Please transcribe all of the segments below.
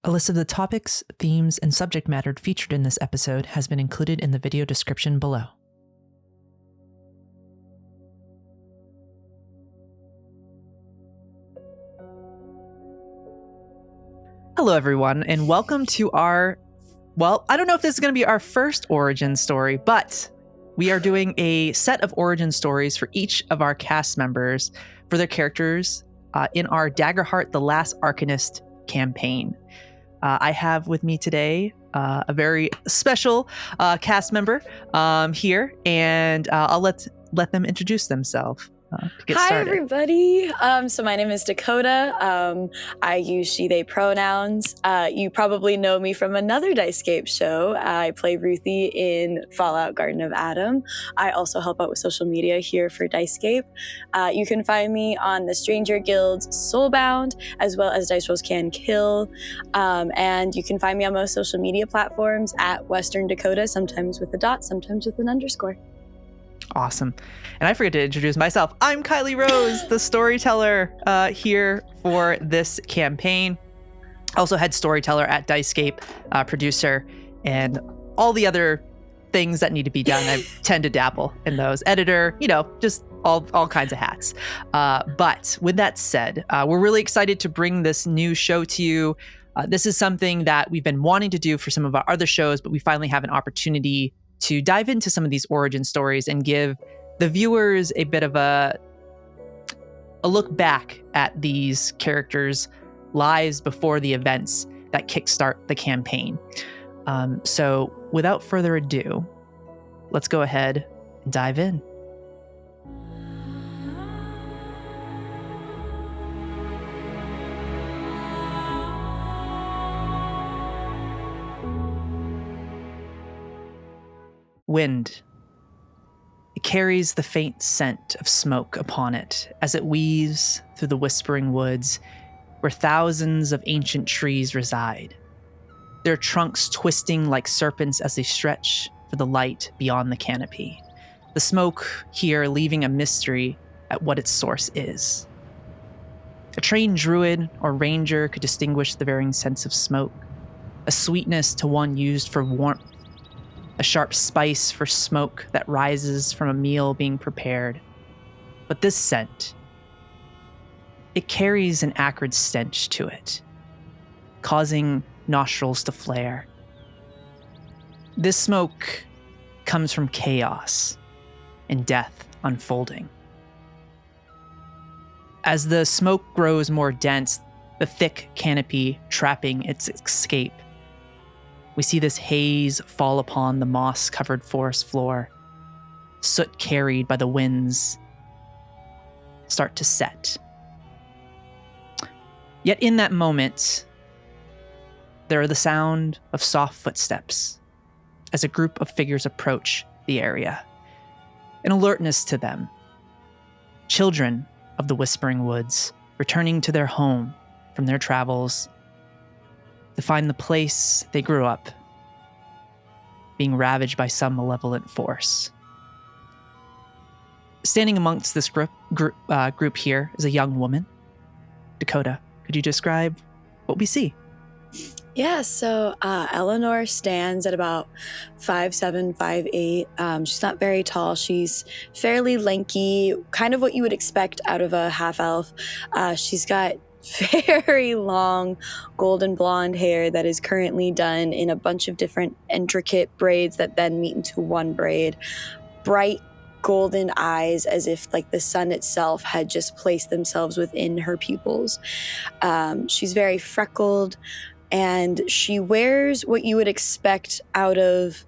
A list of the topics, themes, and subject matter featured in this episode has been included in the video description below. Hello, everyone, and welcome to our, I don't know if this is going to be our first origin story, but we are doing a set of origin stories for each of our cast members for their characters in our Daggerheart, the Last Arcanist campaign. I have with me today a very special cast member here, and I'll let them introduce themselves to get Hi, started. everybody. So my name is Dakota. I use she, they pronouns. You probably know me from another Dicescape show. I play Ruthie in Fallout Garden of Adam. I also help out with social media here for Dicescape. You can find me on the Stranger Guild's Soulbound, as well as Dice Rolls Can Kill. And you can find me on most social media platforms at western.dakota, sometimes with a dot, sometimes with an underscore. Awesome. And I forget to introduce myself. I'm Kylie Rose, the storyteller here for this campaign. Also head storyteller at Dicescape, producer, and all the other things that need to be done. I tend to dabble in those. Editor, just all kinds of hats. But with that said, we're really excited to bring this new show to you. This is something that we've been wanting to do for some of our other shows, but we finally have an opportunity to dive into some of these origin stories and give the viewers a bit of a look back at these characters' lives before the events that kickstart the campaign. So without further ado, let's go ahead and dive in. Wind. It carries the faint scent of smoke upon it as it weaves through the whispering woods where thousands of ancient trees reside, their trunks twisting like serpents as they stretch for the light beyond the canopy. The smoke here leaving a mystery at what its source is. A trained druid or ranger could distinguish the varying scents of smoke, a sweetness to one used for warmth, a sharp spice for smoke that rises from a meal being prepared. But this scent, it carries an acrid stench to it, causing nostrils to flare. This smoke comes from chaos and death unfolding. As the smoke grows more dense, the thick canopy trapping its escape, we see this haze fall upon the moss-covered forest floor. Soot carried by the winds start to set. Yet in that moment, there are the sound of soft footsteps as a group of figures approach the area. An alertness to them. Children of the Whispering Woods returning to their home from their travels to find the place they grew up being ravaged by some malevolent force. Standing amongst this group here is a young woman. Dakota, could you describe what we see? Yeah, so Elanor stands at about 5'7", 5'8". She's not very tall. She's fairly lanky, kind of what you would expect out of a half-elf. She's got very long golden blonde hair that is currently done in a bunch of different intricate braids that then meet into one braid. Bright golden eyes, as if like the sun itself had just placed themselves within her pupils. She's very freckled, and she wears what you would expect out of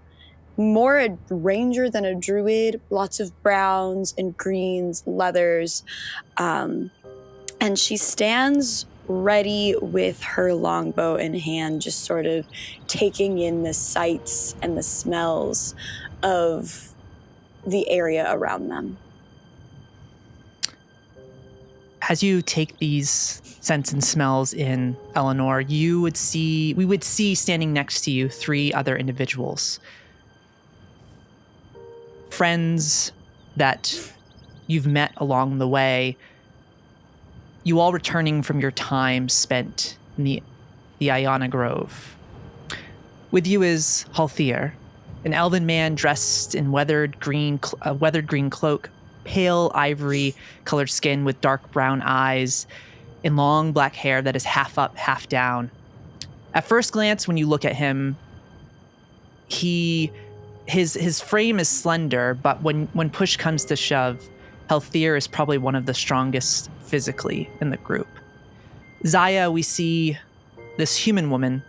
more a ranger than a druid. Lots of browns and greens, leathers. And she stands ready with her longbow in hand, just sort of taking in the sights and the smells of the area around them. As you take these scents and smells in, Elanor, we would see standing next to you 3 other individuals. Friends that you've met along the way, you all returning from your time spent in the the Iona Grove. With you is Halthir, an elven man dressed in weathered green cloak, pale ivory-colored skin with dark brown eyes, and long black hair that is half up, half down. At first glance, when you look at him, his frame is slender, but when push comes to shove, Halthir is probably one of the strongest physically in the group. Zaya, we see this human woman.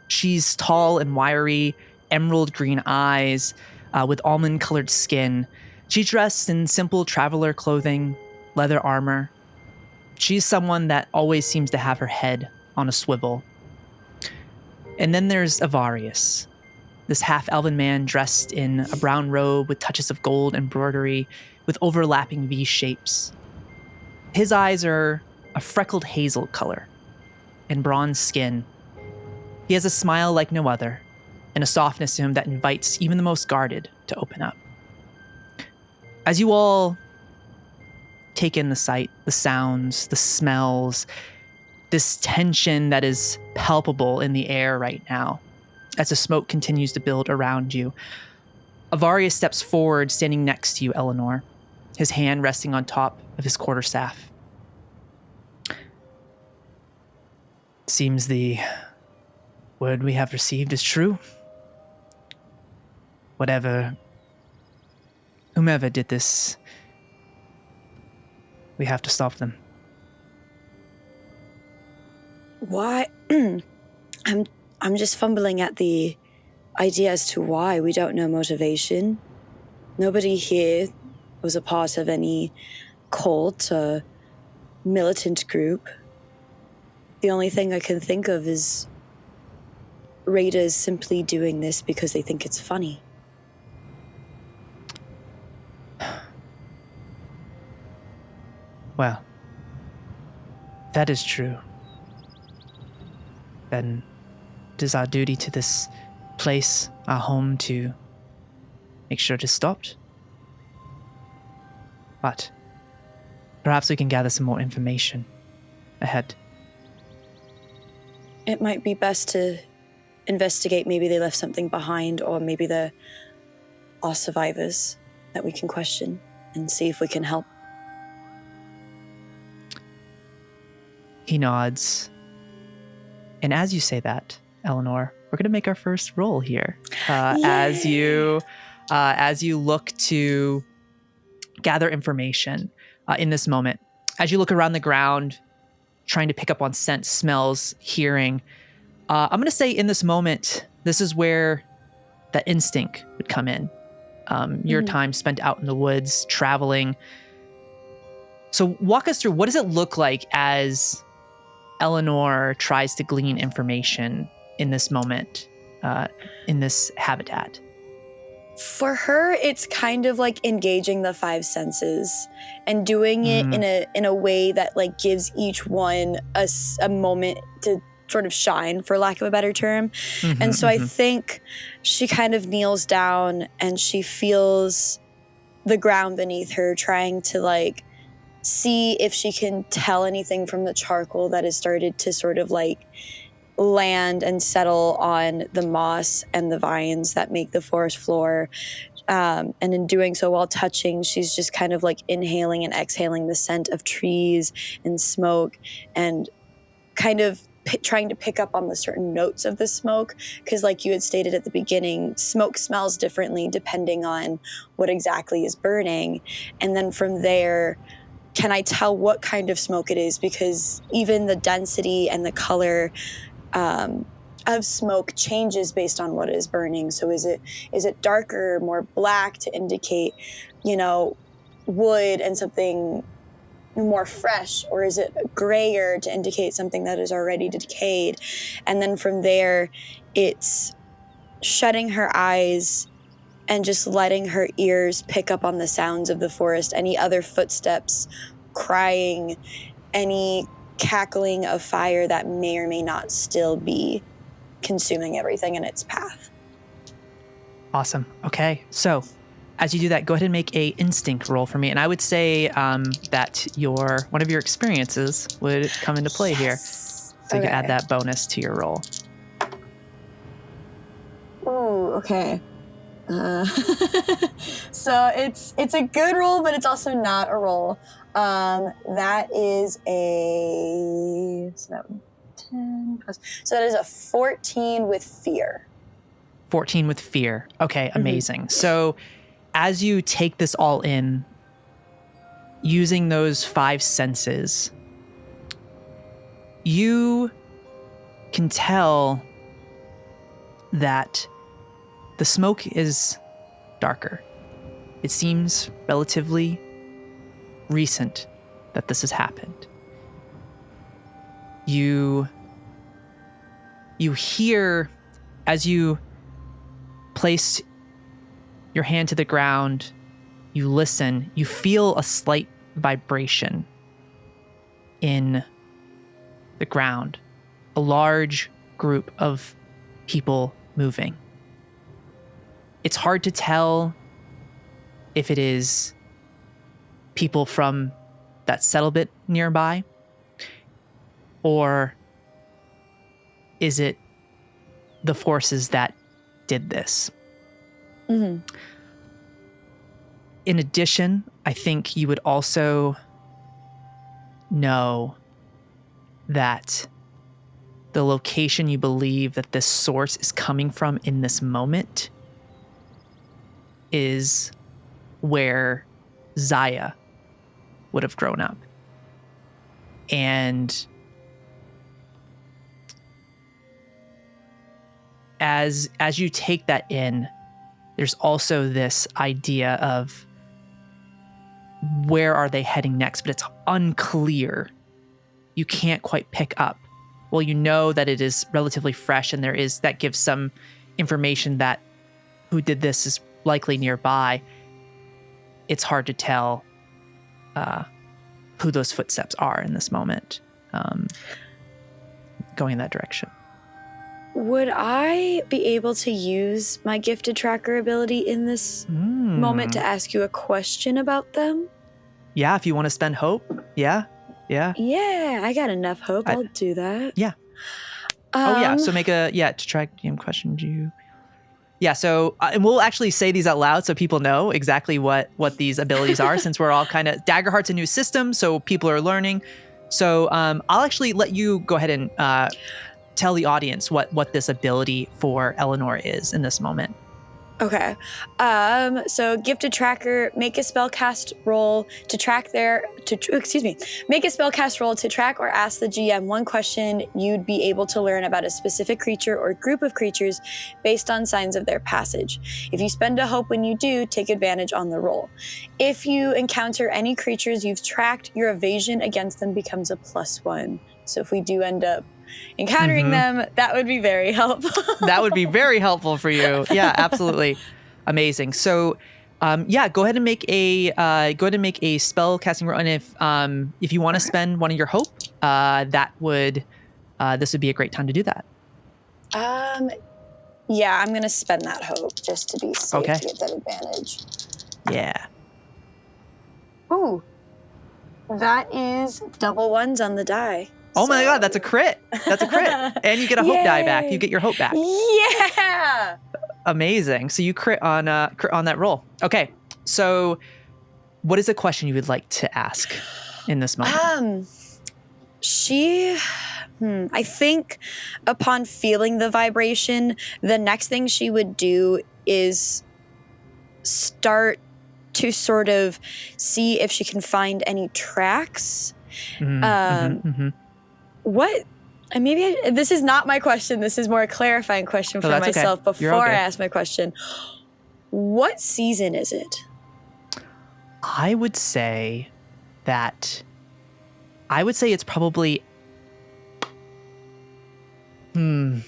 She's tall and wiry, emerald green eyes, with almond-colored skin. She's dressed in simple traveler clothing, leather armor. She's someone that always seems to have her head on a swivel. And then there's Avarius, this half-elven man dressed in a brown robe with touches of gold embroidery with overlapping V shapes. His eyes are a freckled hazel color and bronze skin. He has a smile like no other and a softness to him that invites even the most guarded to open up. As you all take in the sight, the sounds, the smells, this tension that is palpable in the air right now, as the smoke continues to build around you, Avarius steps forward, standing next to you, Elanor, his hand resting on top of his quarterstaff. Seems the word we have received is true. Whomever did this, we have to stop them. Why? I'm just fumbling at the idea as to why. We don't know motivation. Nobody here was a part of any cult or militant group. The only thing I can think of is raiders simply doing this because they think it's funny. Well, if that is true, then it is our duty to this place, our home, to make sure it is stopped. But perhaps we can gather some more information ahead. It might be best to investigate. Maybe they left something behind, or maybe there are survivors that we can question and see if we can help. He nods. And as you say that, Elanor, we're going to make our first roll here. As you look to gather information in this moment. As you look around the ground, trying to pick up on scent, smells, hearing. I'm going to say in this moment, this is where that instinct would come in. Your time spent out in the woods, traveling. So walk us through, what does it look like as Elanor tries to glean information in this moment, in this habitat? For her, it's kind of like engaging the five senses and doing it in a way that like gives each one a moment to sort of shine, for lack of a better term. And so I think she kind of kneels down and she feels the ground beneath her, trying to like see if she can tell anything from the charcoal that has started to sort of like land and settle on the moss and the vines that make the forest floor. And in doing so, while touching, she's just kind of like inhaling and exhaling the scent of trees and smoke, and kind of trying to pick up on the certain notes of the smoke. Because like you had stated at the beginning, smoke smells differently depending on what exactly is burning. And then from there, can I tell what kind of smoke it is? Because even the density and the color of smoke changes based on what is burning. So is it darker, more black to indicate, wood and something more fresh, or is it grayer to indicate something that is already decayed? And then from there, it's shutting her eyes and just letting her ears pick up on the sounds of the forest, any other footsteps, crying, any cackling of fire that may or may not still be consuming everything in its path. Awesome. Okay. So as you do that, go ahead and make a instinct roll for me. And I would say that one of your experiences would come into play here. So you can add that bonus to your roll. Ooh, okay. So it's a good roll, but it's also not a roll. That is a 10 plus. So that is a 14 with fear. 14 with fear. Okay, amazing. So as you take this all in, using those 5 senses, you can tell that the smoke is darker. It seems relatively recent that this has happened. You hear, as you place your hand to the ground, you listen, you feel a slight vibration in the ground. A large group of people moving. It's hard to tell if it is people from that settlement nearby, or is it the forces that did this? In addition, I think you would also know that the location you believe that this source is coming from in this moment is where Zaya would have grown up. And as you take that in, there's also this idea of where are they heading next, but it's unclear. You can't quite pick up. Well, you know that it is relatively fresh, and that gives some information that who did this is likely nearby. It's hard to tell who those footsteps are in this moment, going in that direction. Would I be able to use my gifted tracker ability in this moment to ask you a question about them? Yeah, if you want to spend hope. Yeah. Yeah, I got enough hope. I'll do that. Yeah. So make to track DM question you. Yeah, so and we'll actually say these out loud so people know exactly what these abilities are, since we're all kind of... Daggerheart's a new system, so people are learning. So I'll actually let you go ahead and tell the audience what this ability for Elanor is in this moment. Okay. So gifted tracker, make a spellcast roll to track make a spellcast roll to track or ask the GM one question you'd be able to learn about a specific creature or group of creatures based on signs of their passage. If you spend a hope when you do, take advantage on the roll. If you encounter any creatures you've tracked, your evasion against them becomes a +1. So if we do end up encountering them, that would be very helpful. That would be very helpful for you. Yeah, absolutely. Amazing. So, go ahead and make a spell casting roll, and if you want to spend one of your hope, this would be a great time to do that. Yeah, I'm gonna spend that hope just to be safe Okay. to get that advantage. Yeah. Ooh, that is double ones on the die. Oh my God, that's a crit. That's a crit. And you get a hope die back. You get your hope back. Yeah. Amazing. So you crit on that roll. Okay. So what is a question you would like to ask in this moment? I think upon feeling the vibration, the next thing she would do is start to sort of see if she can find any tracks. What? And maybe this is not my question. This is more a clarifying question for myself before I ask my question. What season is it? I would say it's probably end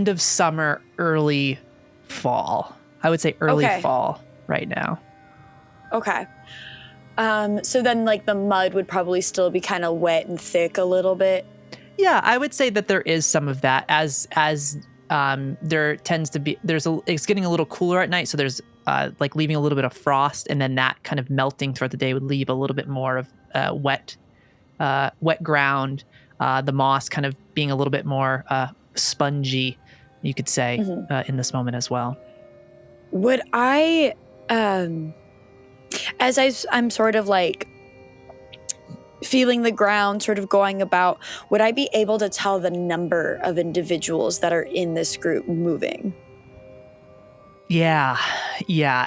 of summer, early fall. I would say early fall right now. Okay. So then like the mud would probably still be kind of wet and thick a little bit. Yeah, I would say that there is some of that as there tends to be, it's getting a little cooler at night. So there's like leaving a little bit of frost, and then that kind of melting throughout the day would leave a little bit more of wet ground. The moss kind of being a little bit more spongy, you could say, in this moment as well. Would I, I'm sort of like feeling the ground, sort of going about, would I be able to tell the number of individuals that are in this group moving? Yeah.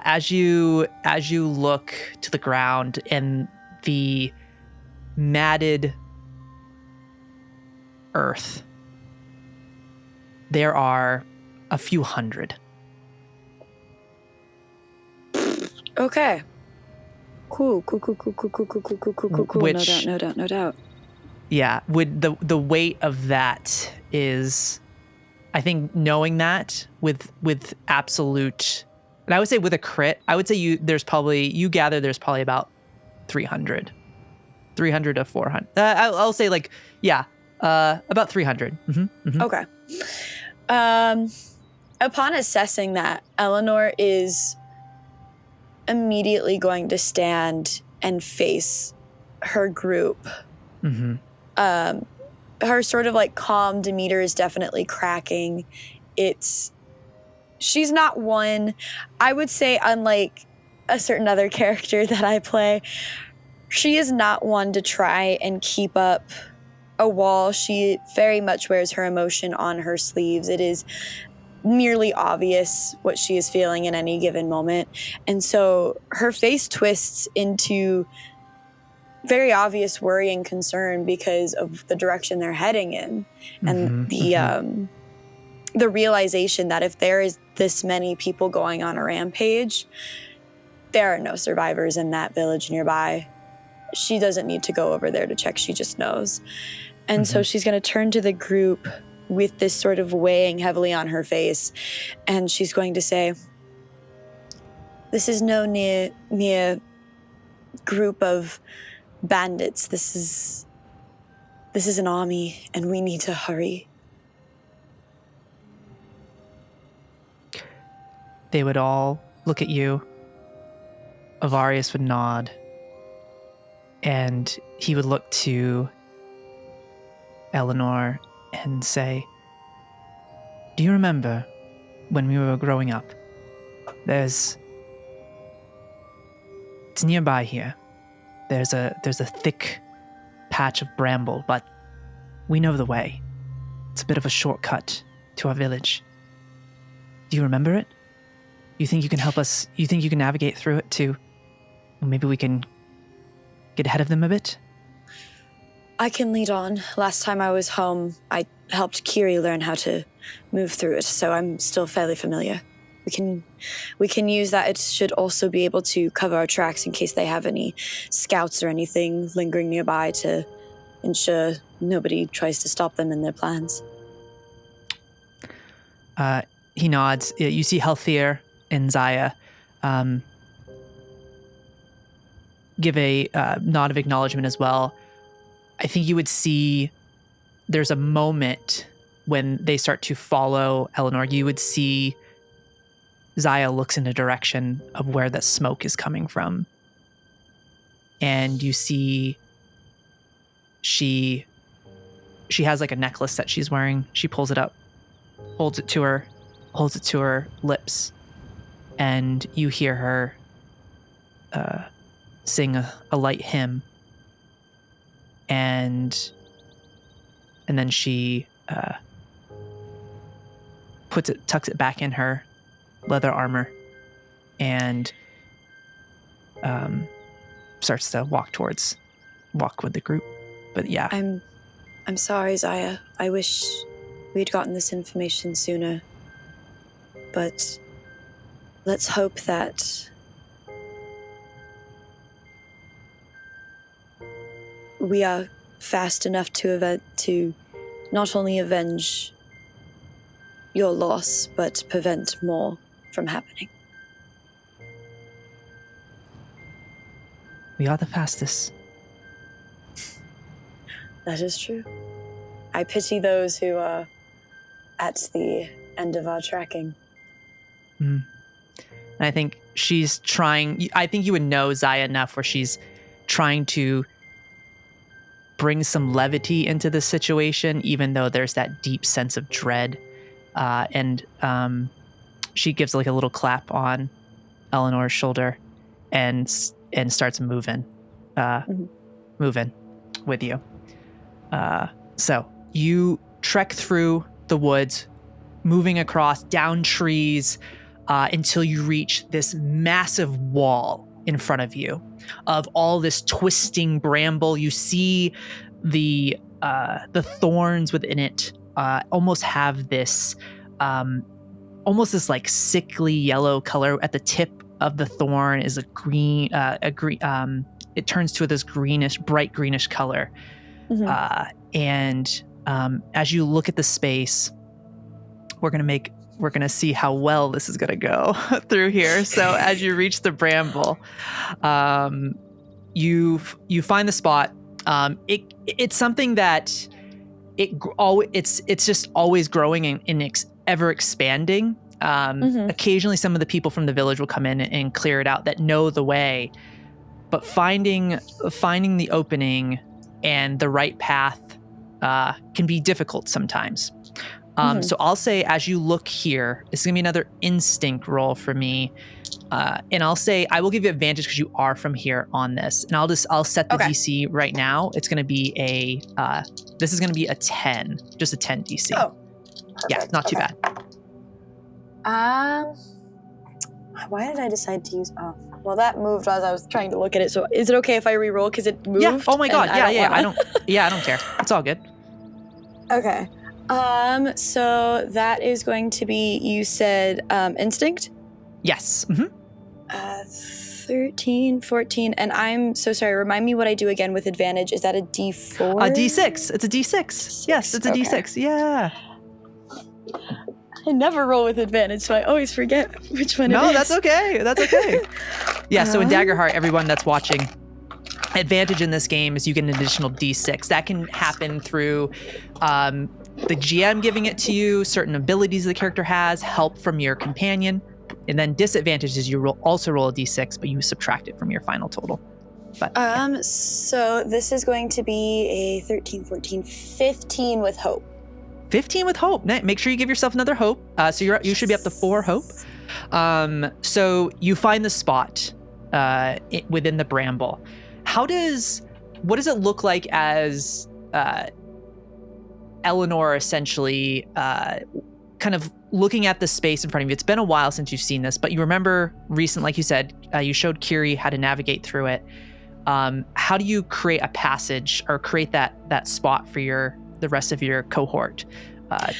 As you look to the ground and the matted earth, there are a few hundred. Okay. Cool. Which, No doubt. yeah, would the weight of that is, I think, knowing that with absolute, and I would say with a crit, I would say you gather there's probably about 300 to 400. I'll say like, yeah, about 300. Okay. Upon assessing that, Elanor is immediately going to stand and face her group. Her sort of like calm demeanor is definitely cracking. She's not one, I would say, unlike a certain other character that I play, she is not one to try and keep up a wall. She very much wears her emotion on her sleeves. It is nearly obvious what she is feeling in any given moment. And so her face twists into very obvious worry and concern because of the direction they're heading in. And the realization that if there is this many people going on a rampage, there are no survivors in that village nearby. She doesn't need to go over there to check. She just knows. And so she's going to turn to the group with this sort of weighing heavily on her face. And she's going to say, this is no mere group of bandits. This is an army, and we need to hurry. They would all look at you. Avarius would nod. And he would look to Elanor and say, do you remember when we were growing up? It's nearby here. There's a thick patch of bramble, but we know the way. It's a bit of a shortcut to our village. Do you remember it? You think you can help us? You think you can navigate through it too? Maybe we can get ahead of them a bit? I can lead on. Last time I was home, I helped Kiri learn how to move through it, so I'm still fairly familiar. We can use that. It should also be able to cover our tracks in case they have any scouts or anything lingering nearby to ensure nobody tries to stop them in their plans. He nods. You see Healthier and Zaya give a nod of acknowledgement as well. I think you would see there's a moment when they start to follow Elanor. You would see Zaya looks in the direction of where the smoke is coming from. And you see she has like a necklace that she's wearing. She pulls it up, holds it to her lips, and you hear her sing a light hymn. And then she tucks it back in her leather armor and starts to walk with the group. But yeah. I'm sorry, Zaya. I wish we'd gotten this information sooner. But let's hope that we are fast enough to not only avenge your loss, but prevent more from happening. We are the fastest. That is true. I pity those who are at the end of our tracking. And I think she's trying, I think you would know Zaya enough where she's trying to brings some levity into the situation, even though there's that deep sense of dread. And she gives like a little clap on Eleanor's shoulder and starts moving with you. So you trek through the woods, moving across down trees until you reach this massive wall in front of you of all this twisting bramble. You see the thorns within it almost have this almost this like sickly yellow color. At the tip of the thorn is a green. It turns to this bright greenish color. And as you look at the space, we're gonna see how well this is gonna go through here. So as you reach the bramble, you find the spot. It's something that it's just always growing and ever expanding. Occasionally, some of the people from the village will come in and clear it out that know the way, but finding the opening and the right path can be difficult sometimes. So I'll say, as you look here, it's gonna be another instinct roll for me. And I'll say, I will give you advantage because you are from here on this. And I'll set the DC right now. It's gonna be this is gonna be a 10, just a 10 DC. Oh, perfect. Yeah, not too bad. Why did I decide to use, well, that moved as I was trying to look at it. So is it okay if I re-roll because it moved? Yeah. Oh my God. Yeah. I don't care. It's all good. Okay. So that is going to be, you said, instinct? Yes. 13, 14, and I'm so sorry. Remind me what I do again with advantage. Is that a D4? A D6. It's a D6. Yes, it's a D6. Yeah. I never roll with advantage, so I always forget which one it is. No, that's okay. That's okay. Yeah, so in Daggerheart, everyone that's watching, advantage in this game is you get an additional D6. That can happen through the GM giving it to you, certain abilities the character has, help from your companion, and then disadvantage is you also roll a D6, but you subtract it from your final total. But so this is going to be a 13, 14, 15 with hope. 15 with hope. Make sure you give yourself another hope. So you should be up to 4 hope. So you find the spot within the bramble. What does it look like as Elanor essentially kind of looking at the space in front of you? It's been a while since you've seen this, but you remember recently, like you said, you showed Kiri how to navigate through it. How do you create a passage or create that spot for the rest of your cohort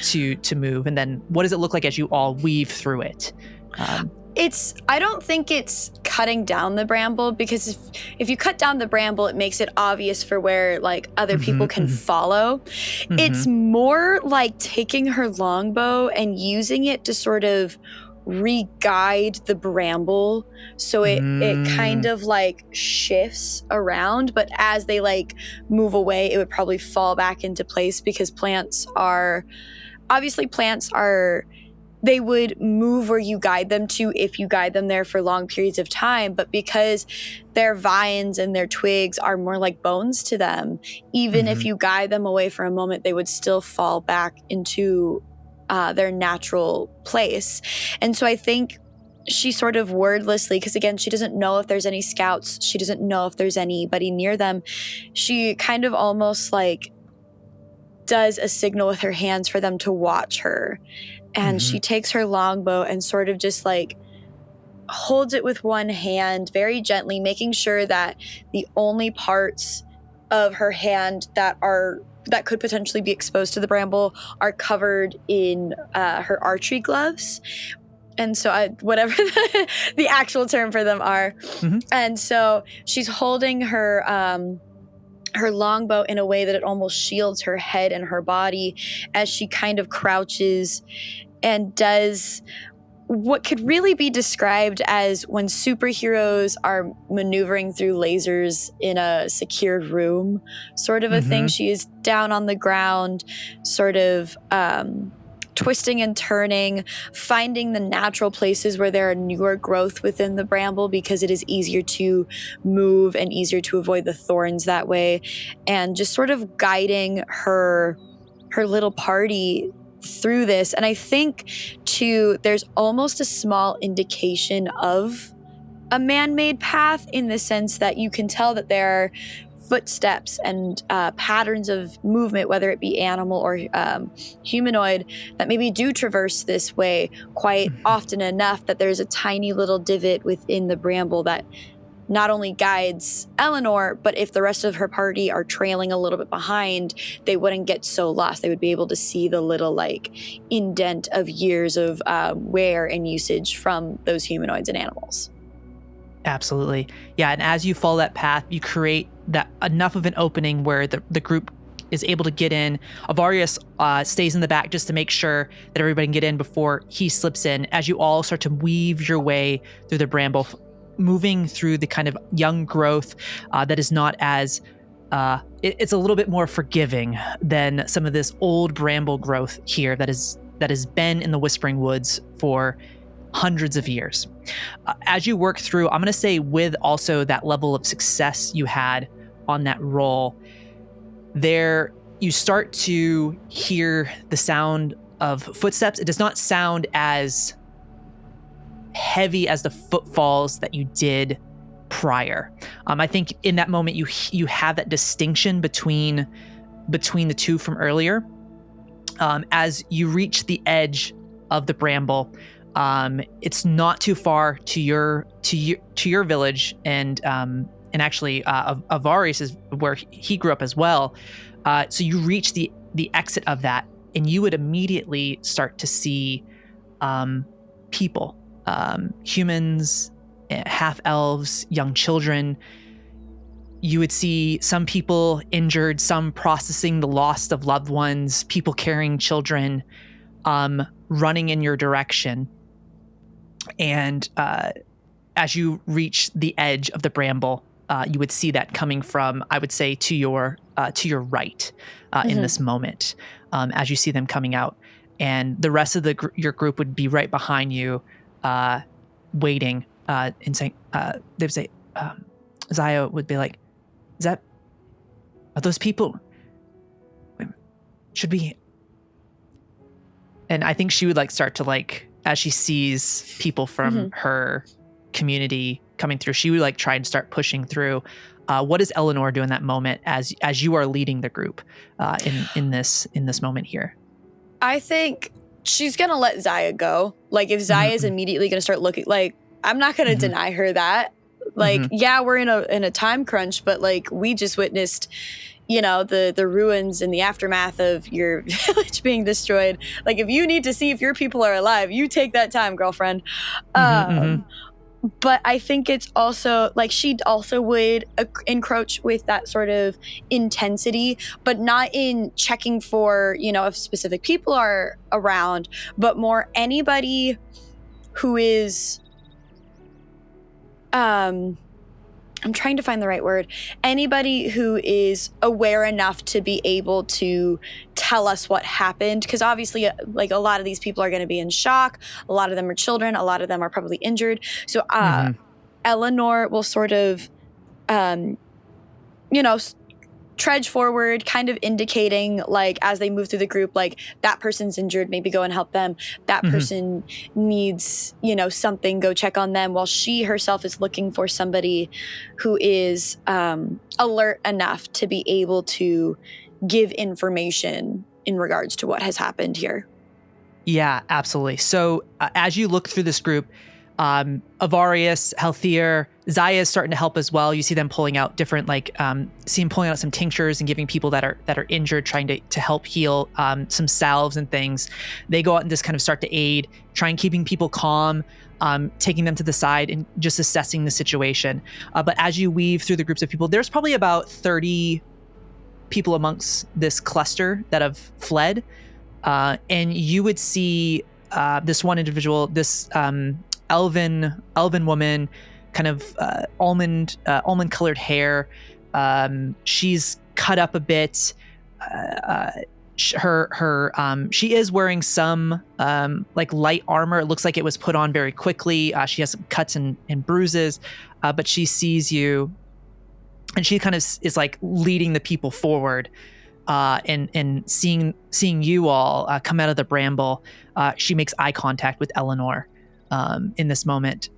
to move? And then what does it look like as you all weave through it? I don't think it's cutting down the bramble, because if you cut down the bramble, it makes it obvious for where like other people can follow. It's more like taking her longbow and using it to sort of re-guide the bramble, so it kind of like shifts around, but as they like move away, it would probably fall back into place, because plants are they would move where you guide them to if you guide them there for long periods of time, but because their vines and their twigs are more like bones to them, even if you guide them away for a moment, they would still fall back into their natural place. And so I think she sort of wordlessly, because again, she doesn't know if there's any scouts, she doesn't know if there's anybody near them, she kind of almost like does a signal with her hands for them to watch her. And she takes her longbow and sort of just like holds it with one hand very gently, making sure that the only parts of her hand that could potentially be exposed to the bramble are covered in her archery gloves. And so whatever the actual term for them are. And so she's holding her longbow in a way that it almost shields her head and her body as she kind of crouches and does what could really be described as when superheroes are maneuvering through lasers in a secured room, sort of a thing. She is down on the ground, sort of twisting and turning, finding the natural places where there are newer growth within the bramble because it is easier to move and easier to avoid the thorns that way, and just sort of guiding her little party through this. And I think too, there's almost a small indication of a man-made path in the sense that you can tell that there are footsteps and patterns of movement, whether it be animal or humanoid, that maybe do traverse this way quite often enough that there's a tiny little divot within the bramble that not only guides Elanor, but if the rest of her party are trailing a little bit behind, they wouldn't get so lost. They would be able to see the little like indent of years of wear and usage from those humanoids and animals. Absolutely. Yeah, and as you follow that path, you create that enough of an opening where the group is able to get in. Avarius stays in the back just to make sure that everybody can get in before he slips in. As you all start to weave your way through the bramble, moving through the kind of young growth that is not as it's a little bit more forgiving than some of this old bramble growth here that has been in the Whispering Woods for hundreds of years. As you work through, I'm going to say with also that level of success you had on that roll, there you start to hear the sound of footsteps. It does not sound as heavy as the footfalls that you did prior. I think in that moment you have that distinction between the two from earlier. As you reach the edge of the bramble, it's not too far to your village, and actually Avarius is where he grew up as well. So you reach the exit of that, and you would immediately start to see people, humans, half elves, young children. You would see some people injured, some processing the loss of loved ones, people carrying children, running in your direction. And as you reach the edge of the bramble, you would see that coming from, I would say, to your right in this moment, as you see them coming out. And the rest of your group would be right behind you, waiting and saying, they would say, Zaya would be like, are those people? Should we? And I think she would like start to like, as she sees people from her community coming through, she would like try and start pushing through. What does Elanor do in that moment as you are leading the group in this moment here? I think she's gonna let Zaya go. Like if Zaya is immediately gonna start looking, like I'm not gonna deny her that. Like yeah, we're in a time crunch, but like we just witnessed, you know, the ruins and the aftermath of your village being destroyed. Like if you need to see if your people are alive, you take that time, girlfriend. But I think it's also like she also would encroach with that sort of intensity, but not in checking for, you know, if specific people are around, but more anybody who is I'm trying to find the right word. Anybody who is aware enough to be able to tell us what happened. Because obviously, like a lot of these people are going to be in shock. A lot of them are children. A lot of them are probably injured. So Elanor will sort of, you know, trudge forward, kind of indicating like as they move through the group, like that person's injured, maybe go and help them. That person needs, you know, something, go check on them, while she herself is looking for somebody who is alert enough to be able to give information in regards to what has happened here. Yeah, absolutely. So as you look through this group, Avarius, Halthier, Zaya is starting to help as well. You see them pulling out different, see them pulling out some tinctures and giving people that are injured, trying to help heal, some salves and things. They go out and just kind of start to aid, trying keeping people calm, taking them to the side and just assessing the situation. But as you weave through the groups of people, there's probably about 30 people amongst this cluster that have fled. And you would see this one individual, this elven woman, kind of almond colored hair. She's cut up a bit. she is wearing some like light armor. It looks like it was put on very quickly. She has some cuts and bruises, but she sees you, and she kind of is like leading the people forward. And seeing you all come out of the bramble, she makes eye contact with Elanor in this moment.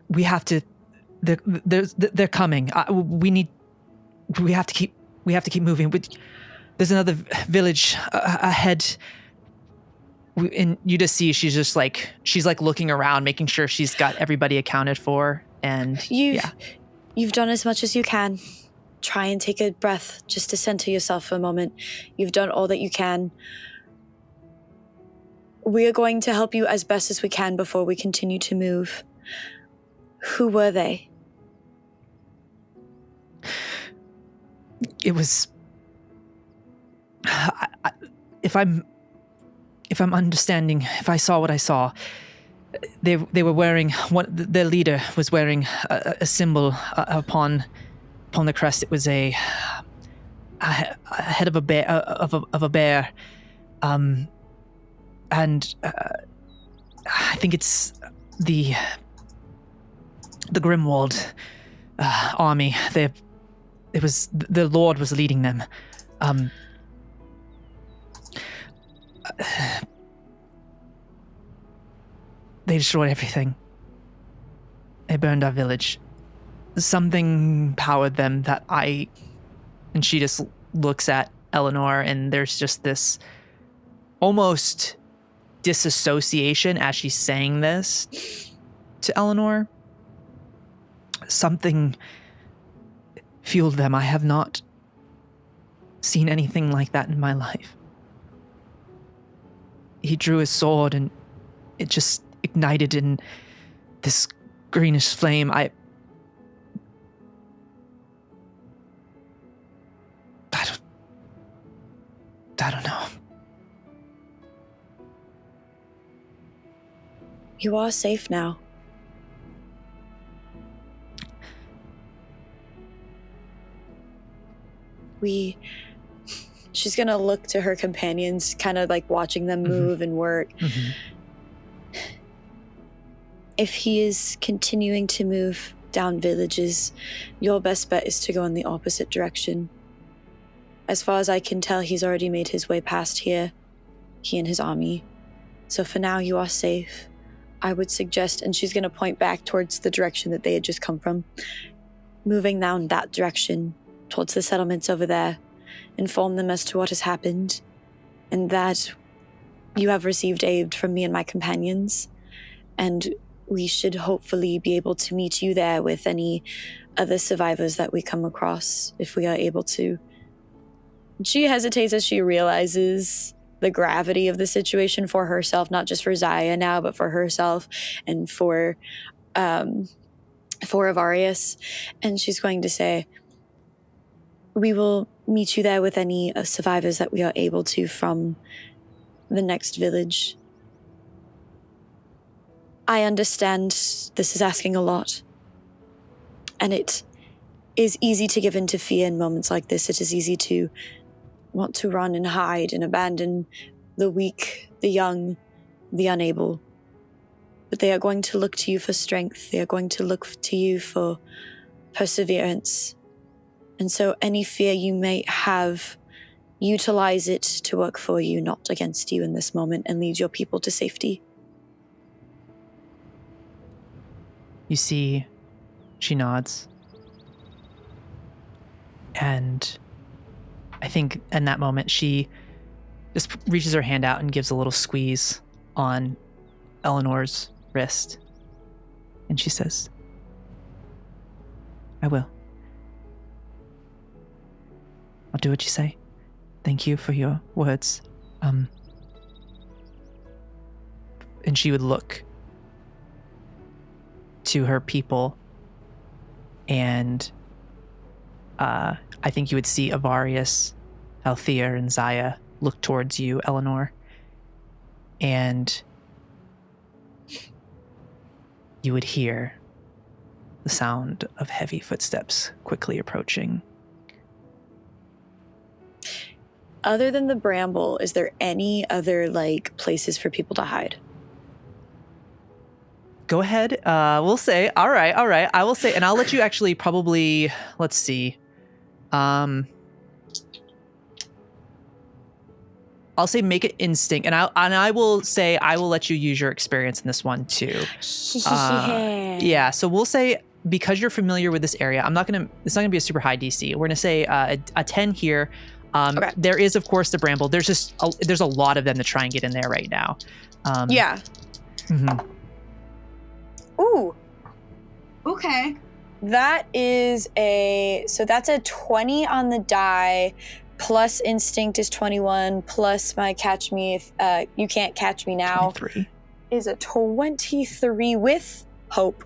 We have to. They're coming. We have to keep moving. There's another village ahead. And you just see she's looking around, making sure she's got everybody accounted for. And you've done as much as you can. Try and take a breath just to center yourself for a moment. You've done all that you can. We are going to help you as best as we can before we continue to move. Who were they? It was. If I'm understanding, if I saw what I saw, they were wearing their leader was wearing a symbol upon the crest. It was a head of a bear and I think it's the Grimwald army. The Lord was leading them. They destroyed everything. They burned our village. Something powered them and she just looks at Elanor, and there's just this almost disassociation as she's saying this to Elanor. Something fueled them. I have not seen anything like that in my life. He drew his sword and it just ignited in this greenish flame. I don't know. You are safe now. She's gonna look to her companions, kind of like watching them move and work. Mm-hmm. If he is continuing to move down villages, your best bet is to go in the opposite direction. As far as I can tell, he's already made his way past here, he and his army. So for now, you are safe. I would suggest, and she's going to point back towards the direction that they had just come from, moving down that direction towards the settlements over there. Inform them as to what has happened, and that you have received aid from me and my companions, and we should hopefully be able to meet you there with any other survivors that we come across, if we are able to. She hesitates as she realizes the gravity of the situation for herself, not just for Zaya now, but for herself and for Avarius. And she's going to say, we will meet you there with any survivors that we are able to from the next village. I understand this is asking a lot. And it is easy to give in to fear in moments like this. It is easy to want to run and hide and abandon the weak, the young, the unable. But they are going to look to you for strength. They are going to look to you for perseverance. And so any fear you may have, utilize it to work for you, not against you in this moment, and lead your people to safety. You see, she nods. And I think in that moment, she just reaches her hand out and gives a little squeeze on Eleanor's wrist. And she says, I will. I'll do what you say. Thank you for your words. And she would look to her people, and I think you would see Avarius, Althea, and Zaya look towards you, Elanor, and you would hear the sound of heavy footsteps quickly approaching. Other than the bramble, is there any other like places for people to hide? Go ahead. We'll say, all right. I will say, and I'll let you actually probably, let's see. I'll say make it instinct, and I will say I will let you use your experience in this one too. Yeah. So we'll say, because you're familiar with this area, it's not gonna be a super high DC. We're gonna say a 10 here. Okay. There is, of course, the bramble. There's a lot of them to try and get in there right now. Yeah. Mm-hmm. Ooh. Okay. That's a 20 on the die, plus instinct is 21, plus my catch me if you can't catch me now 23. Is a 23 with hope.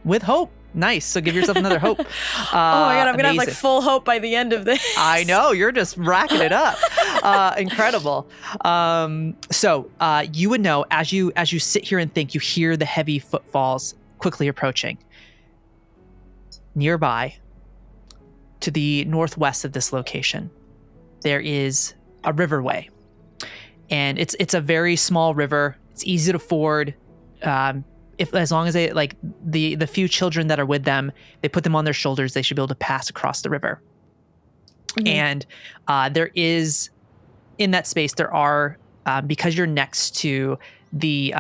With hope. Nice. So give yourself another hope. Oh my God, I'm going to have like amazing. full hope by the end of this. I know, you're just racking it up. Incredible. So you would know as you sit here and think, you hear the heavy footfalls quickly approaching. Nearby, to the northwest of this location, there is a riverway, and it's a very small river. It's easy to ford. As long as they like the few children that are with them, they put them on their shoulders, they should be able to pass across the river. Mm-hmm. And there is, in that space, there are because you're next to the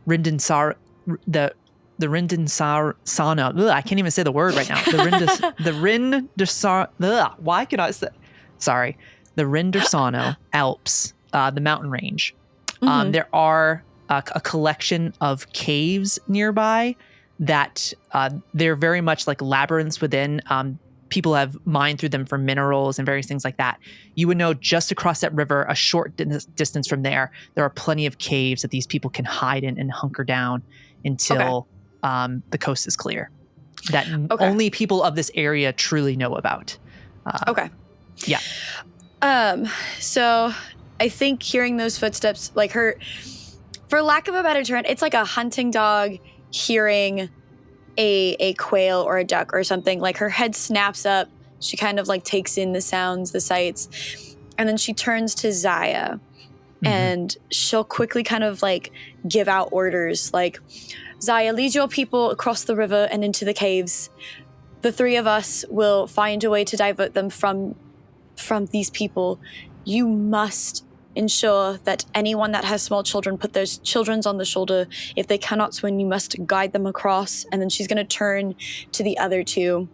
Rindansar, the Rindansana. I can't even say the word right now. The Rindasar. Why can I say? Sorry, the Rindarsano Alps, the mountain range. Mm-hmm. There are a collection of caves nearby that they're very much like labyrinths within. People have mined through them for minerals and various things like that. You would know just across that river, a short distance from there are plenty of caves that these people can hide in and hunker down until the coast is clear. That only people of this area truly know about. Yeah. So I think hearing those footsteps, like her, for lack of a better term, it's like a hunting dog hearing a quail or a duck or something. Like her head snaps up. She kind of like takes in the sounds, the sights, and then she turns to Zaya, and she'll quickly kind of like give out orders like, Zaya, lead your people across the river and into the caves. The three of us will find a way to divert them from these people. You must ensure that anyone that has small children, put those children's on the shoulder. If they cannot swim, you must guide them across. And then she's going to turn to the other two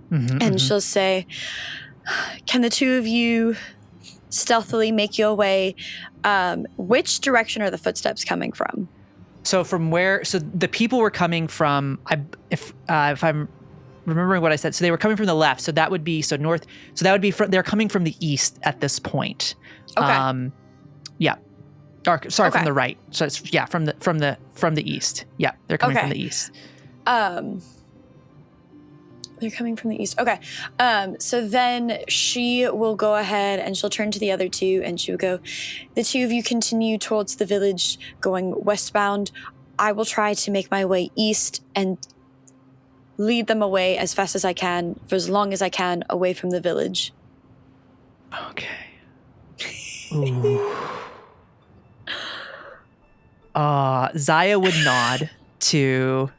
and she'll say, can the two of you stealthily make your way? Which direction are the footsteps coming from? So the people were coming from, if I'm remembering what I said, so they were coming from the left. So that would be, north. So that would be, they're coming from the east at this point. Okay. Yeah. From the right. So it's, from the east. Yeah. They're coming from the east. They're coming from the east. Okay. So then she will go ahead and she'll turn to the other two and she will go, the two of you continue towards the village going westbound. I will try to make my way east and lead them away as fast as I can, for as long as I can, away from the village. Okay. Ooh. Zaya would nod to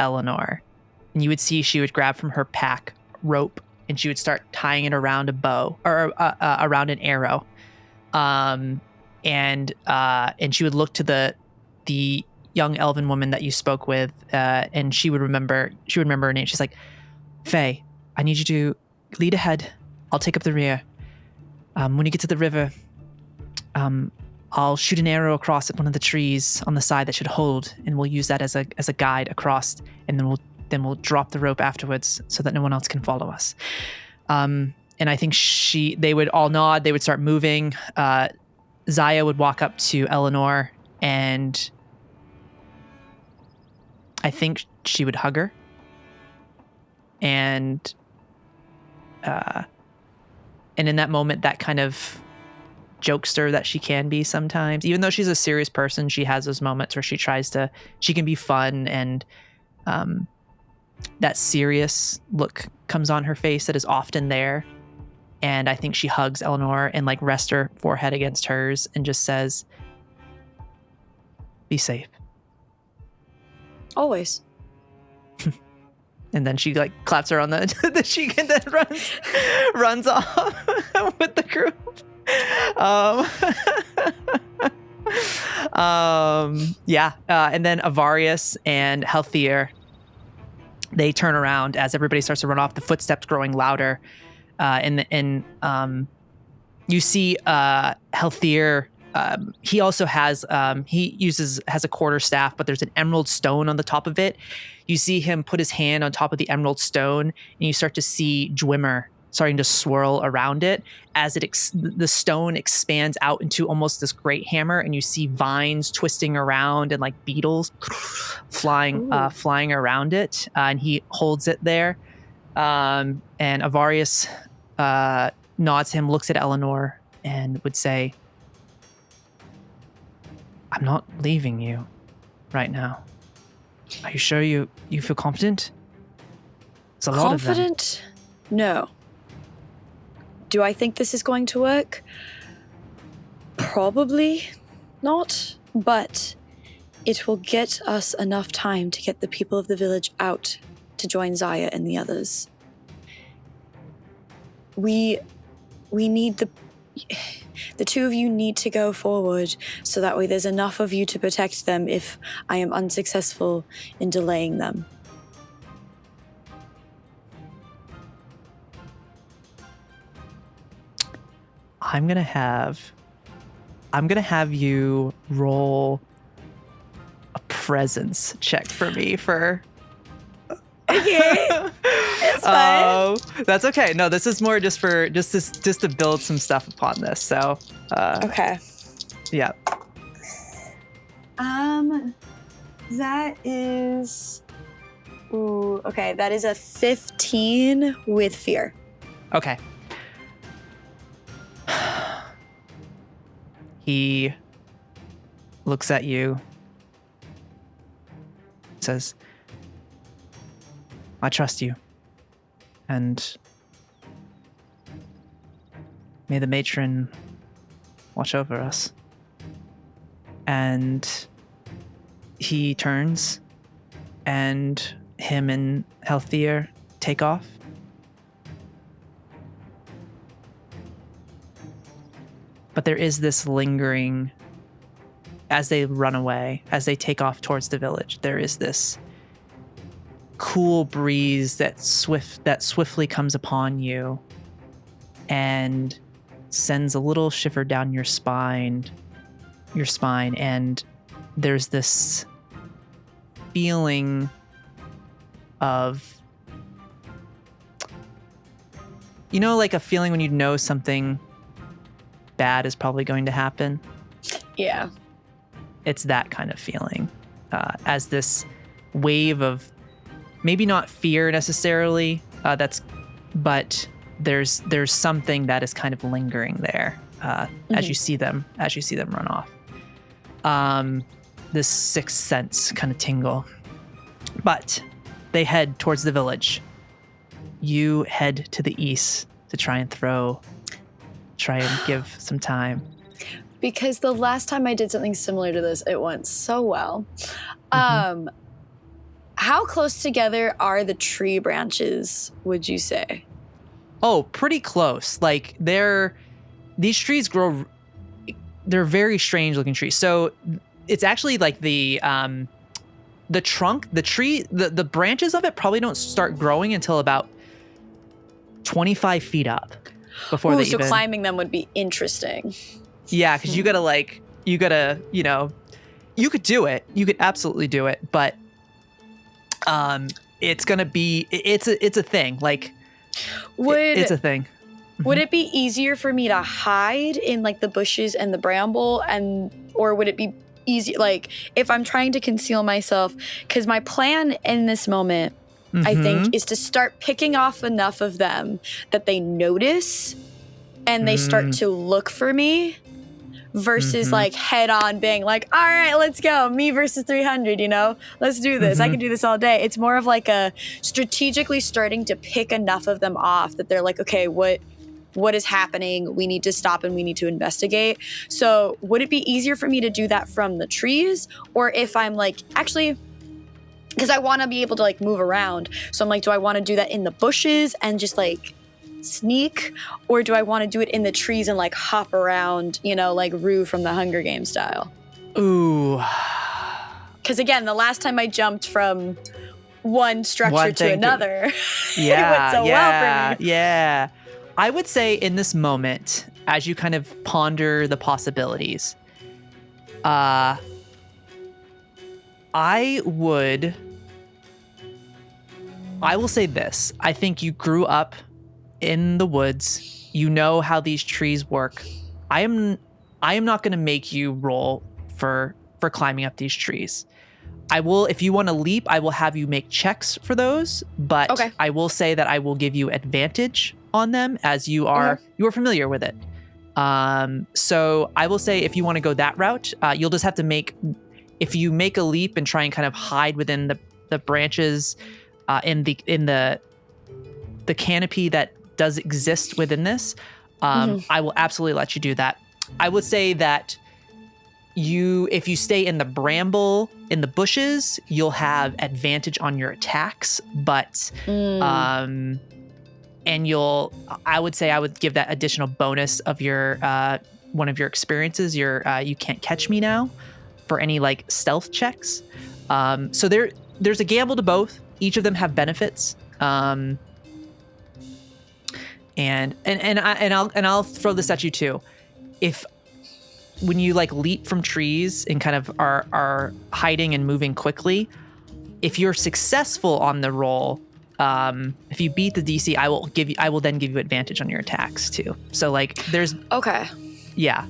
Elanor, and you would see she would grab from her pack rope and she would start tying it around a bow or around an arrow, and she would look to the young elven woman that you spoke with, and she would remember her name. She's like, Faye, I need you to lead ahead. I'll take up the rear. When you get to the river, I'll shoot an arrow across at one of the trees on the side that should hold, and we'll use that as a guide across, and then we'll drop the rope afterwards so that no one else can follow us. And I think they would all nod. They would start moving. Zaya would walk up to Elanor, and I think she would hug her. And in that moment, that kind of jokester that she can be sometimes, even though she's a serious person, she has those moments where she can be fun and that serious look comes on her face that is often there. And I think she hugs Elanor and like rests her forehead against hers and just says, "Be safe." Always. And then she like claps her on the cheek and then runs off with the group. And then Avarius and Healthier, they turn around as everybody starts to run off, the footsteps growing louder. And you see Healthier. He also has has a quarterstaff, but there's an emerald stone on the top of it. You see him put his hand on top of the emerald stone, and you start to see Dwemer starting to swirl around it as the stone expands out into almost this great hammer, and you see vines twisting around and like beetles flying around it, and he holds it there. And Avarius nods to him, looks at Elanor, and would say, "I'm not leaving you right now. Are you sure you feel confident?" It's a lot of them. Confident? No. Do I think this is going to work? Probably not, but it will get us enough time to get the people of the village out to join Zaya and the others. We need the two of you need to go forward so that way there's enough of you to protect them if I am unsuccessful in delaying them. I'm gonna have you roll a presence check for me for. Okay, it's fine. That's okay. No, this is more just to build some stuff upon this. So. Okay. Yeah. That is. Ooh. Okay, that is a 15 with fear. Okay. He looks at you, says, "I trust you, and may the matron watch over us." And he turns, and him and Healthier take off. But there is this lingering, as they run away, as they take off towards the village, there is this cool breeze that swiftly comes upon you and sends a little shiver down your spine, and there's this feeling of, like a feeling when you know something bad is probably going to happen. Yeah. It's that kind of feeling, as this wave of maybe not fear necessarily, but there's something that is kind of lingering there as you see them run off. This sixth sense kind of tingle. But they head towards the village. You head to the east to try and give some time. Because the last time I did something similar to this, it went so well. Mm-hmm. How close together are the tree branches, would you say? Oh, pretty close. Like these trees grow, they're very strange looking trees. So it's actually like the trunk, the tree, the branches of it probably don't start growing until about 25 feet up before so climbing them would be interesting. Yeah, because you gotta, you could do it. You could absolutely do it, but it's gonna be, it's a thing. Like, it's a thing. Would it be easier for me to hide in like the bushes and the bramble, or would it be easy, like if I'm trying to conceal myself? Because my plan in this moment, I think, is to start picking off enough of them that they notice and they start to look for me, versus like head on being like, all right, let's go, me versus 300, let's do this. I can do this all day. It's more of like a strategically starting to pick enough of them off that they're like, okay, what is happening? We need to stop and we need to investigate. So would it be easier for me to do that from the trees, or if I'm like, actually, because I want to be able to like move around. So I'm like, do I want to do that in the bushes and just like sneak, or do I want to do it in the trees and like hop around, like Rue from the Hunger Games style? Ooh. Because again, the last time I jumped from one structure to another, it went so well for me. Yeah. I would say in this moment, as you kind of ponder the possibilities, I will say this. I think you grew up in the woods. You know how these trees work. I am not going to make you roll for climbing up these trees. I will, if you want to leap, I will have you make checks for those, but okay. I will say that I will give you advantage on them as you are familiar with it. So I will say if you want to go that route, you'll just have to if you make a leap and try and kind of hide within the branches in the canopy that does exist within this, I will absolutely let you do that. I would say that if you stay in the bramble, in the bushes, you'll have advantage on your attacks, but I would say I would give that additional bonus of your one of your experiences, you can't catch me now, for any like stealth checks. So there's a gamble to both. Each of them have benefits. And I'll throw this at you too. When you like leap from trees and kind of are hiding and moving quickly, if you're successful on the roll, if you beat the DC, I will then give you advantage on your attacks too. So like there's yeah.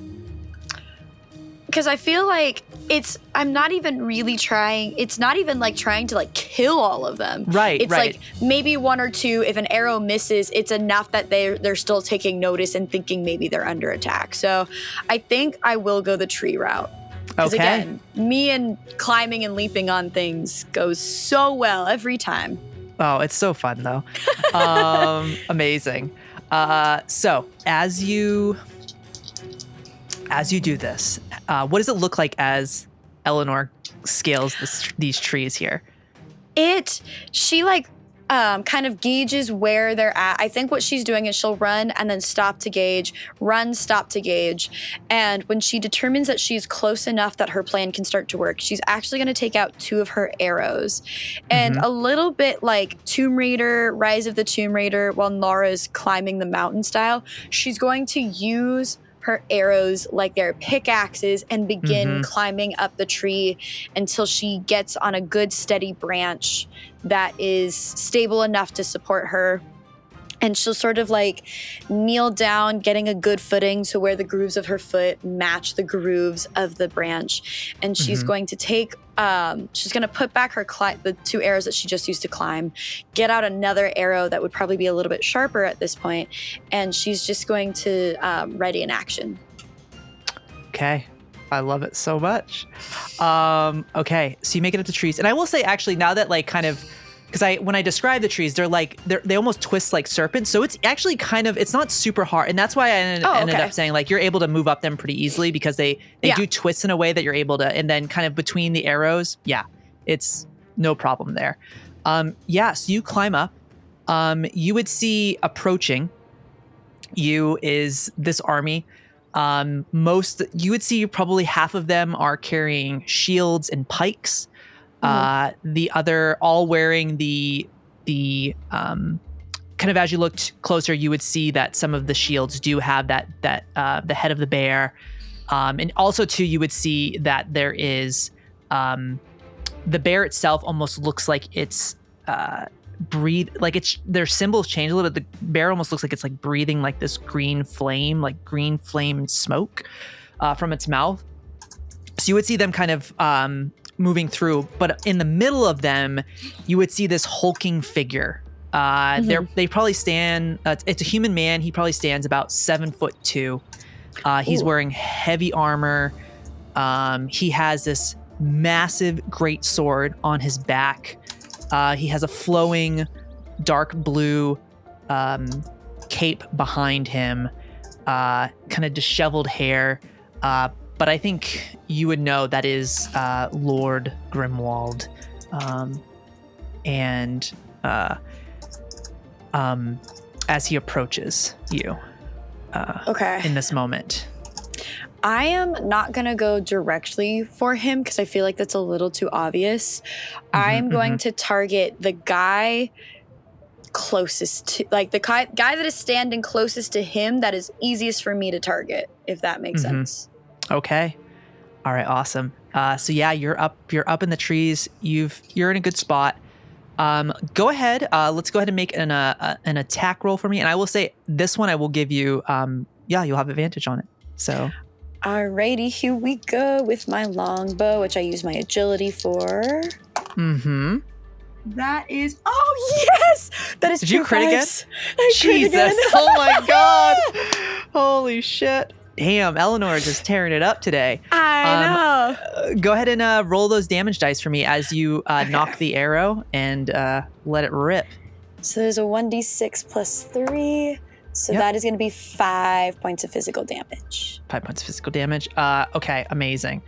Because I feel like I'm not even really trying. It's not even like trying to like kill all of them. Right. It's like maybe one or two. If an arrow misses, it's enough that they're still taking notice and thinking maybe they're under attack. So I think I will go the tree route. Because again, me and climbing and leaping on things goes so well every time. Oh, it's so fun though. Amazing. So as you do this, what does it look like as Elanor scales these trees here? She like kind of gauges where they're at. I think what she's doing is she'll run and then stop to gauge, run, stop to gauge. And when she determines that she's close enough that her plan can start to work, she's actually going to take out 2 of her arrows. And a little bit like Tomb Raider, Rise of the Tomb Raider, while Nara's climbing the mountain style, she's going to use her arrows like they're pickaxes and begin climbing up the tree until she gets on a good steady branch that is stable enough to support her. And she'll sort of like kneel down, getting a good footing to where the grooves of her foot match the grooves of the branch. And she's going to take, she's going to put back the 2 arrows that she just used to climb, get out another arrow that would probably be a little bit sharper at this point, and she's just going to ready an action. Okay. I love it so much. Okay. So you make it up the trees. And I will say, actually, now that like kind of, because when I describe the trees, they almost twist like serpents. So it's actually kind of, it's not super hard. And that's why I ended up saying like, you're able to move up them pretty easily because they do twist in a way that you're able to, and then kind of between the arrows. Yeah, it's no problem there. So you climb up, you would see approaching you is this army. You would see probably half of them are carrying shields and pikes. The other all wearing the kind of, as you looked closer, you would see that some of the shields do have that the head of the bear. And also too, you would see that there is the bear itself almost looks like it's their symbols change a little bit. The bear almost looks like it's like breathing like this green flame smoke from its mouth. So you would see them kind of moving through, but in the middle of them, you would see this hulking figure. They probably stand. It's a human man. He probably stands about 7'2". He's Ooh. wearing heavy armor. He has this massive great sword on his back. He has a flowing dark blue cape behind him, kind of disheveled hair. But I think you would know that is Lord Grimwald. And as he approaches you in this moment. I am not going to go directly for him because I feel like that's a little too obvious. I'm going to target the guy closest to, like the guy that is standing closest to him that is easiest for me to target, if that makes sense. Okay. All right, awesome. So yeah, you're up in the trees. You're in a good spot. Go ahead. Let's go ahead and make an attack roll for me. And I will say this one I will give you, you'll have advantage on it. So. Alrighty, here we go with my longbow, which I use my agility for. Mm-hmm. That is. Oh, yes! That is Did you crit again? Jesus. Oh my God. Holy shit. Damn, Elanor just tearing it up today. I know. Go ahead and roll those damage dice for me as you knock the arrow and let it rip. So there's a 1d6 plus 3. So that is going to be 5 points of physical damage. 5 points of physical damage. Okay, amazing.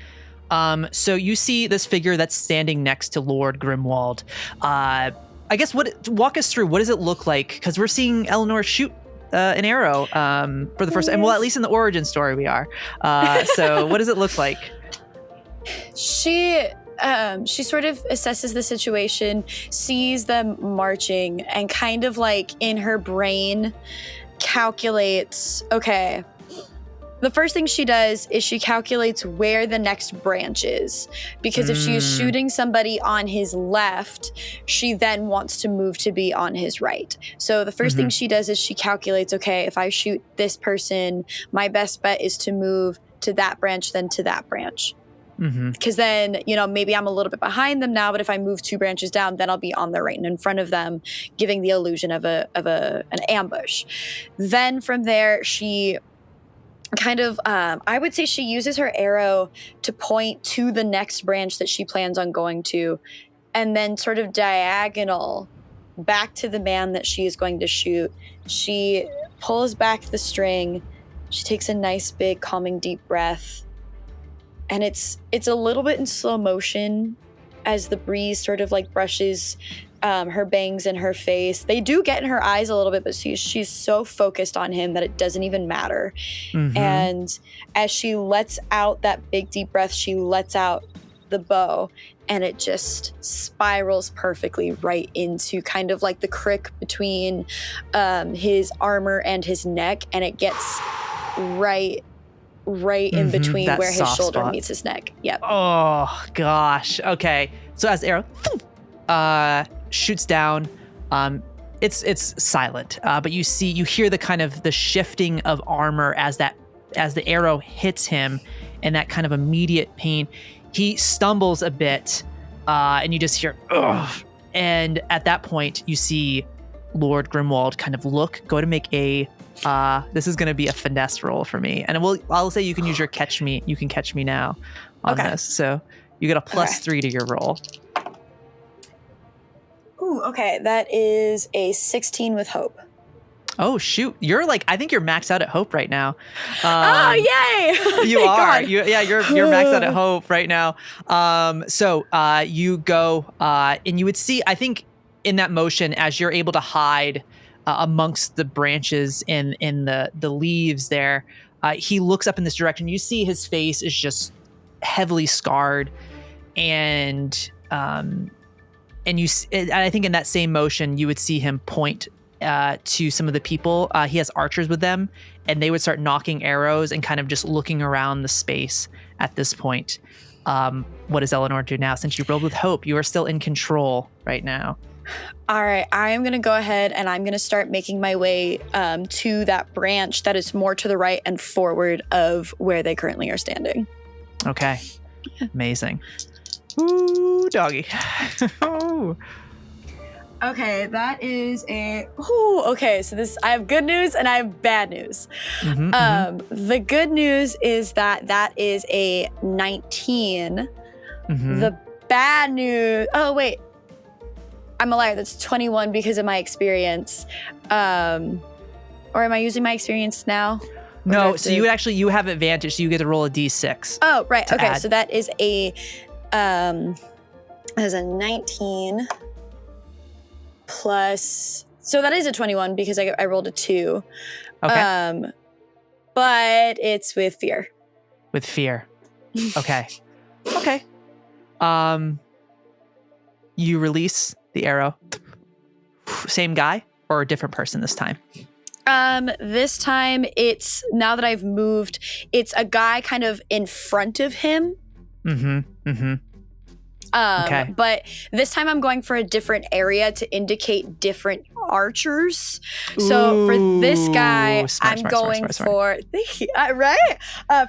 So you see this figure that's standing next to Lord Grimwald. I guess walk us through, what does it look like? Because we're seeing Elanor shoot an arrow for the first time. Well, at least in the origin story we are. So what does it look like? She sort of assesses the situation, sees them marching, and kind of like in her brain calculates, okay, the first thing she does is she calculates where the next branch is. Because if she is shooting somebody on his left, she then wants to move to be on his right. So the first thing she does is she calculates, okay, if I shoot this person, my best bet is to move to that branch, then to that branch. Because then, maybe I'm a little bit behind them now, but if I move 2 branches down, then I'll be on their right and in front of them, giving the illusion of an ambush. Then from there, she kind of, I would say she uses her arrow to point to the next branch that she plans on going to, and then sort of diagonal back to the man that she is going to shoot. She pulls back the string. She takes a nice, big, calming, deep breath. And it's a little bit in slow motion as the breeze sort of like brushes her bangs in her face. They do get in her eyes a little bit, but she's so focused on him that it doesn't even matter. And as she lets out that big deep breath, she lets out the bow, and it just spirals perfectly right into kind of like the crick between his armor and his neck, and it gets right in between that where his soft shoulder spot. meets his neck. Yep. Oh gosh. Okay. So as the arrow shoots down, it's silent. But you hear the kind of the shifting of armor as the arrow hits him, and that kind of immediate pain. He stumbles a bit, and you just hear ugh. And at that point, you see Lord Grimwald kind of go to make a. This is going to be a finesse roll for me, and I'll say you can use your catch me. You can catch me now on this, so you get a +3 to your roll. Ooh, okay, that is a 16 with hope. Oh shoot, I think you're maxed out at hope right now. Oh yay! You are. You're maxed out at hope right now. So you go, and you would see, I think, in that motion as you're able to hide amongst the branches in the leaves there, he looks up in this direction. You see his face is just heavily scarred, and I think in that same motion you would see him point to some of the people. He has archers with them, and they would start knocking arrows and kind of just looking around the space at this point. What does Elanor do now? Since you rolled with hope, you are still in control right now. All right, I am going to go ahead and I'm going to start making my way to that branch that is more to the right and forward of where they currently are standing. Okay. Amazing. Ooh, doggy. Okay, that is a. Ooh, okay, so I have good news and I have bad news. The good news is that is a 19. The bad news. Oh wait, I'm a liar. That's 21 because of my experience. Or am I using my experience now? No, so you have advantage. So you get to roll a d6. Oh, right. Okay, add. so that is a 19 plus. So that is a 21 because I rolled a 2. Okay. But it's with fear. With fear. Okay. Okay. You release the arrow. Same guy or a different person this time? This time it's, now that I've moved, it's a guy kind of in front of him. Okay. But this time I'm going for a different area to indicate different archers. So for this guy, I'm going for right.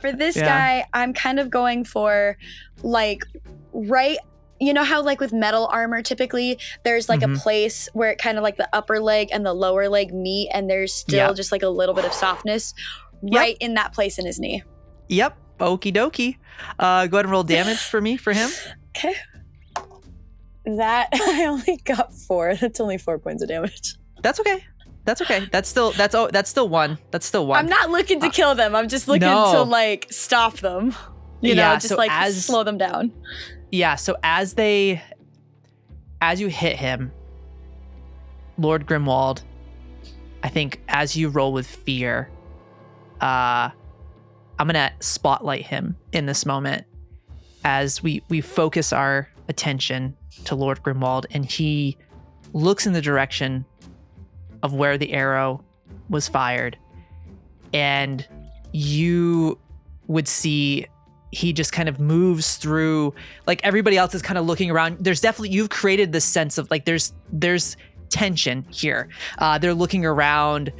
For this guy, I'm kind of going for like right. You know how like with metal armor, typically there's like a place where it kind of like the upper leg and the lower leg meet, and there's still just like a little bit of softness right in that place in his knee. Yep. Okie dokie. Go ahead and roll damage for him. Okay. That I only got 4. That's only 4 points of damage. That's okay. That's still one. That's still one. I'm not looking to kill them. I'm just looking to like stop them. You know, just so like slow them down. Yeah, so as you hit him, Lord Grimwald, I think as you roll with fear, I'm gonna spotlight him in this moment as we focus our attention to Lord Grimwald, and he looks in the direction of where the arrow was fired, and you would see he just kind of moves through, like everybody else is kind of looking around. There's definitely, you've created this sense of like there's tension here. They're looking around,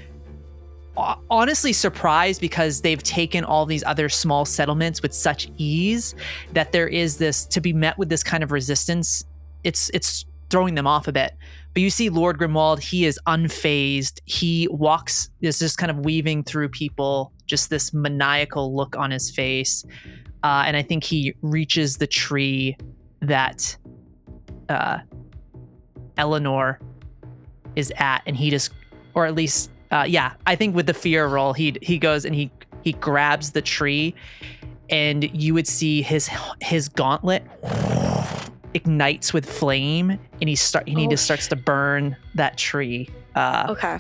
honestly surprised because they've taken all these other small settlements with such ease that there is this, to be met with this kind of resistance, it's throwing them off a bit. But you see Lord Grimwald, he is unfazed. He walks, is just kind of weaving through people, just this maniacal look on his face. And I think he reaches the tree that Elanor is at, and he just, or at least, I think with the fear roll, he goes and he grabs the tree, and you would see his gauntlet ignites with flame, and he just starts to burn that tree. Okay.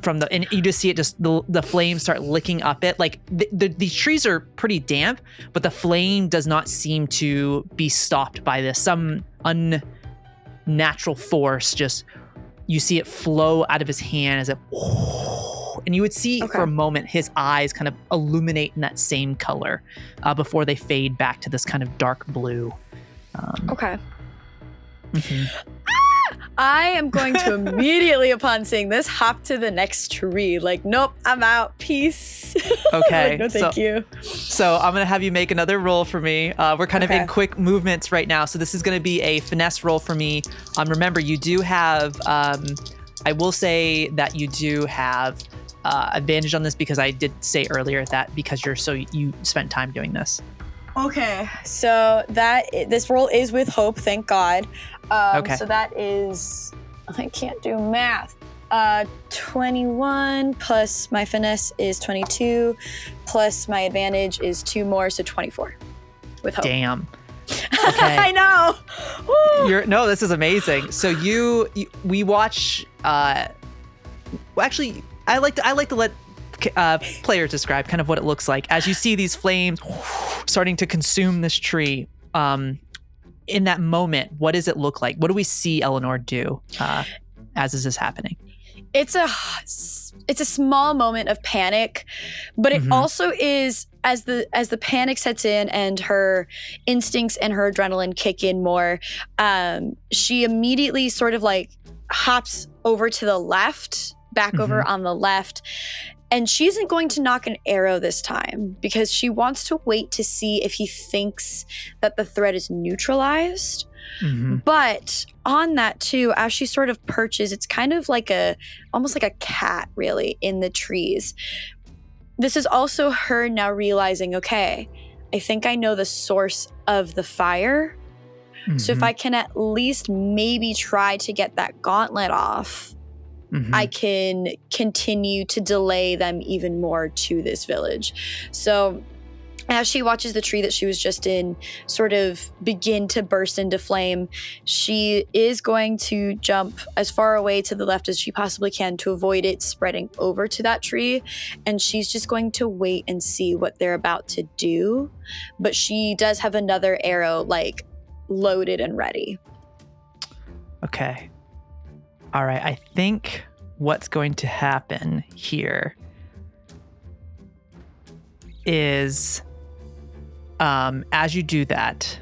And you just see it, just the flames start licking up it. Like these trees are pretty damp, but the flame does not seem to be stopped by this. Some unnatural force, just, you see it flow out of his hand as it, and you would see for a moment his eyes kind of illuminate in that same color before they fade back to this kind of dark blue. Okay. I am going to immediately, upon seeing this, hop to the next tree. Like, nope, I'm out. Peace. Okay. Like, no, thank you. So I'm going to have you make another roll for me. We're kind of in quick movements right now. So this is going to be a finesse roll for me. Remember, you do have, I will say that you do have advantage on this because I did say earlier that because you spent time doing this. Okay. So this roll is with hope, thank God. So that is, I can't do math. 21 plus my finesse is 22, plus my advantage is 2 more, so 24 with hope. Damn. Okay. I know. No, this is amazing. So we watch. Actually, I like to let players describe kind of what it looks like as you see these flames starting to consume this tree. In that moment, what does it look like? What do we see Elanor do as this is happening? It's a small moment of panic, but it also is, as the panic sets in and her instincts and her adrenaline kick in more, she immediately sort of like hops over to the left, back over on the left. And she isn't going to knock an arrow this time because she wants to wait to see if he thinks that the threat is neutralized. But on that too, as she sort of perches, it's kind of like almost like a cat really in the trees. This is also her now realizing, okay, I think I know the source of the fire. So if I can at least maybe try to get that gauntlet off, I can continue to delay them even more to this village. So as she watches the tree that she was just in sort of begin to burst into flame, she is going to jump as far away to the left as she possibly can to avoid it spreading over to that tree. And she's just going to wait and see what they're about to do. But she does have another arrow like loaded and ready. Okay. All right. I think what's going to happen here is as you do that,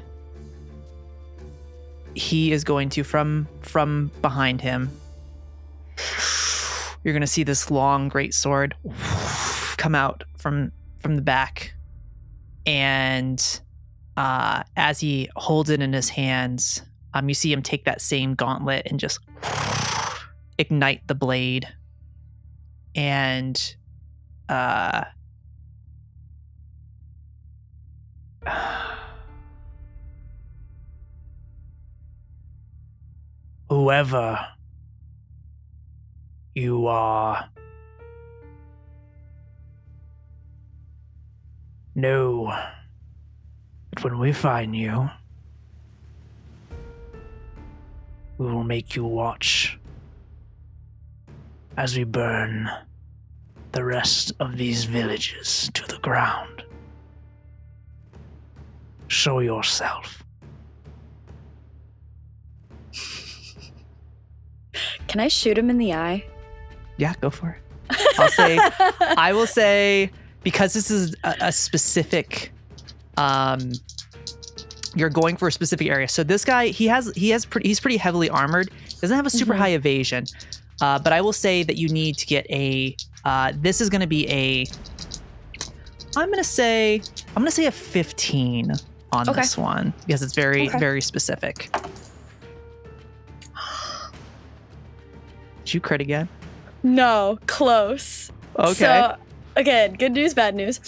he is going to, from behind him, you're going to see this long, great sword come out from the back. And as he holds it in his hands, you see him take that same gauntlet and just ignite the blade. And whoever you are, know that when we find you, we will make you watch as we burn the rest of these villages to the ground. Show yourself. Can I shoot him in the eye? Yeah, go for it. I will say, because this is a specific, you're going for a specific area. So this guy, he's pretty heavily armored. Doesn't have a super high evasion, but I will say that you need to get this is going to be I'm going to say a 15 on this one because it's very specific. Did you crit again? No, close. Okay. So, again, good news, bad news.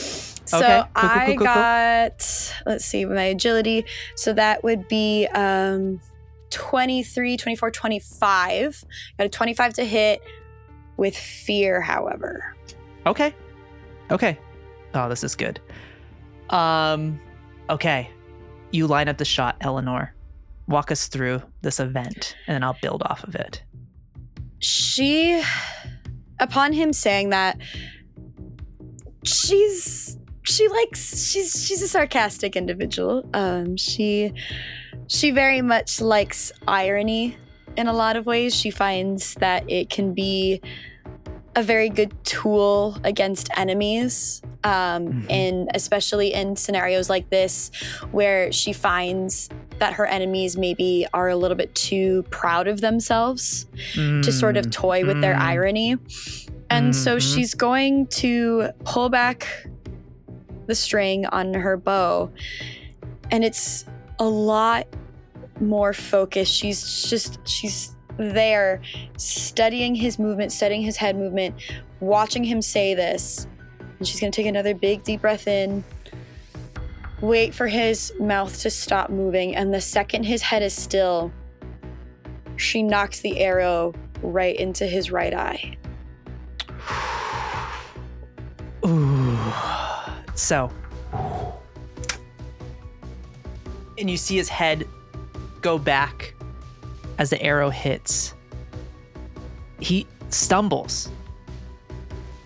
So Okay, cool. I got, let's see, my agility. So that would be 23, 24, 25. Got a 25 to hit with fear, however. Okay. Oh, this is good. Okay. You line up the shot, Elanor. Walk us through this event, and then I'll build off of it. Upon him saying that, she's a sarcastic individual. She very much likes irony in a lot of ways. She finds that it can be a very good tool against enemies. And especially in scenarios like this, where she finds that her enemies maybe are a little bit too proud of themselves to sort of toy with their irony. And so she's going to pull back the string on her bow, and it's a lot more focused. She's there studying his movement, studying his head movement, watching him say this. And she's going to take another big deep breath in, wait for his mouth to stop moving, and the second his head is still, she knocks the arrow right into his right eye. Ooh. So, and you see his head go back as the arrow hits. He stumbles,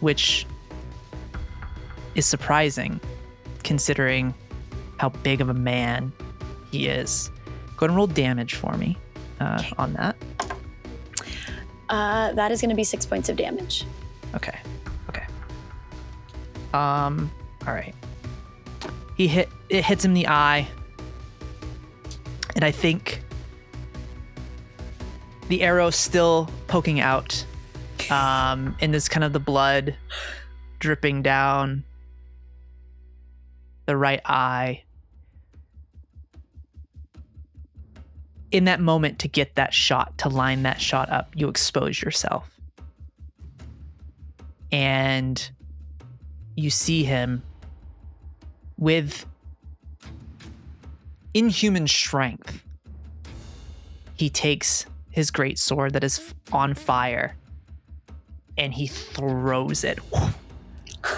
which is surprising considering how big of a man he is. Go ahead and roll damage for me on that. That is going to be 6 points of damage. Okay. All right. It hits him in the eye, and I think the arrow's still poking out, and there's kind of the blood dripping down the right eye. in that moment to get that shot, to line that shot up, you expose yourself. And you see him with inhuman strength. He takes his great sword that is on fire and he throws it.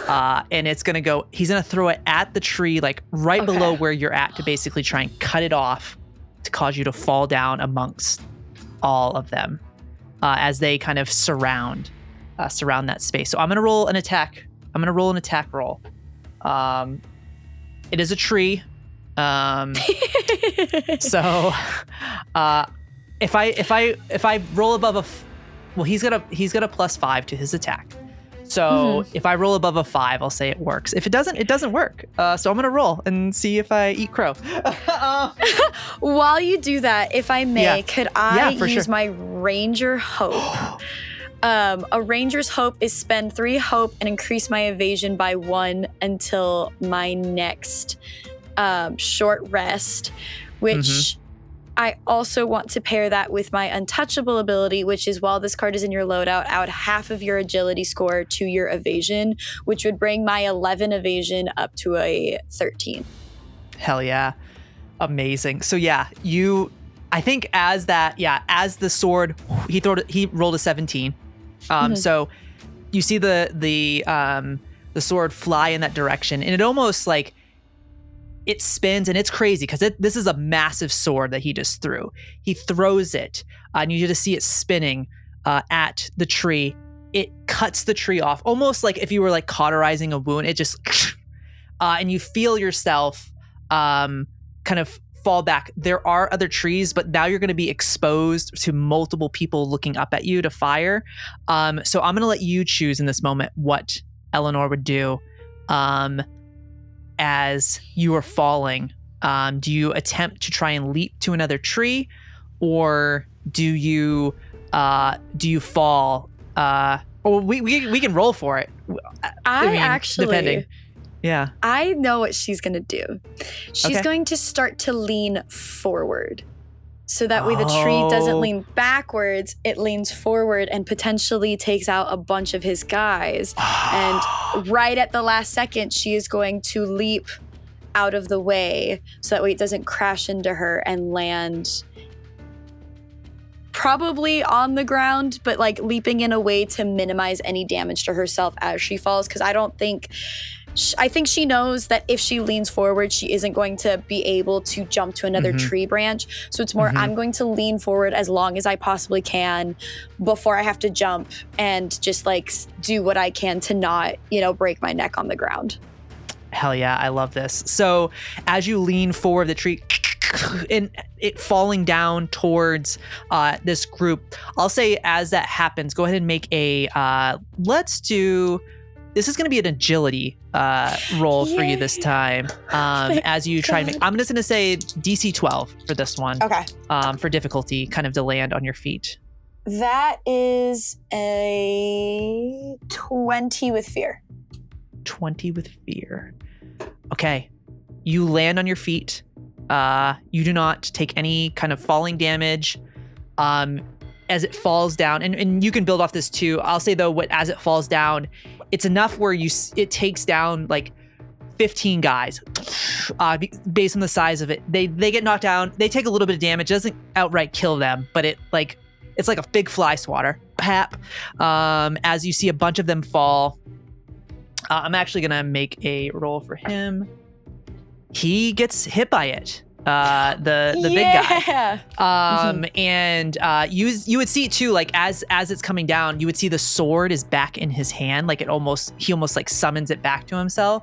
And it's going to go, he's going to throw it at the tree, like right below where you're at, to basically try and cut it off, to cause you to fall down amongst all of them as they kind of surround that space. So I'm going to roll an attack. I'm going to roll an attack roll. It is a tree. So if I roll above well, he's got a +5 to his attack. So if I roll above a 5, I'll say it works. If it doesn't, it doesn't work. So I'm going to roll and see if I eat crow. While you do that, if I may, could I use my Ranger Hope? A Ranger's Hope is spend 3 hope and increase my evasion by 1 until my next short rest, which I also want to pair that with my Untouchable ability, which is while this card is in your loadout, add half of your agility score to your evasion, which would bring my 11 evasion up to a 13. Hell yeah. Amazing. So I think as the sword, he rolled a 17. So you see the sword fly in that direction, and it almost like it spins, and it's crazy because this is a massive sword that he just threw. He throws it, and you just see it spinning at the tree. It cuts the tree off, almost like if you were like cauterizing a wound. It just, and you feel yourself kind of fall back. There are other trees, but now you're going to be exposed to multiple people looking up at you to fire. So I'm going to let you choose in this moment what Elanor would do. As you are falling, do you attempt to try and leap to another tree, or do you fall? Or we can roll for it. Depending. Yeah. I know what she's going to do. She's going to start to lean forward. So that way the tree doesn't lean backwards, it leans forward and potentially takes out a bunch of his guys. And right at the last second, she is going to leap out of the way so that way it doesn't crash into her and land probably on the ground, but like leaping in a way to minimize any damage to herself as she falls. Because I think she knows that if she leans forward, she isn't going to be able to jump to another tree branch. So it's more, I'm going to lean forward as long as I possibly can before I have to jump and just like do what I can to not, break my neck on the ground. Hell yeah, I love this. So as you lean forward, the tree and it falling down towards this group, I'll say as that happens, go ahead and make a, this is going to be an agility roll for you this time. As you try and make, I'm just going to say DC 12 for this one. Okay. For difficulty, kind of to land on your feet. That is a 20 with fear. 20 with fear. Okay. You land on your feet. You do not take any kind of falling damage. As it falls down, and you can build off this too. I'll say though, as it falls down, it's enough where it takes down like 15 guys based on the size of it. They get knocked down. They take a little bit of damage. It doesn't outright kill them, but it's like a big fly swatter. Pap. As you see a bunch of them fall. I'm actually gonna make a roll for him. He gets hit by it. The big guy. And you would see it too, like as it's coming down, you would see the sword is back in his hand, like he almost like summons it back to himself.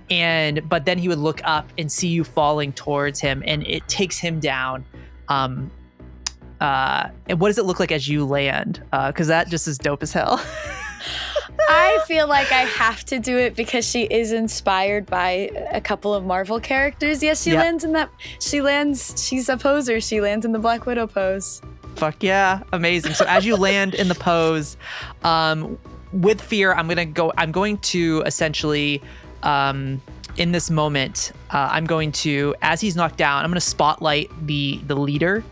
But then he would look up and see you falling towards him, and it takes him down. And what does it look like as you land? Because that just is dope as hell. I feel like I have to do it because she is inspired by a couple of Marvel characters. Yes, she lands in that. She's a poser. She lands in the Black Widow pose. Fuck yeah. Amazing. So as you land in the pose, with fear, I'm going to essentially, in this moment, I'm going to, as he's knocked down, I'm going to spotlight the leader.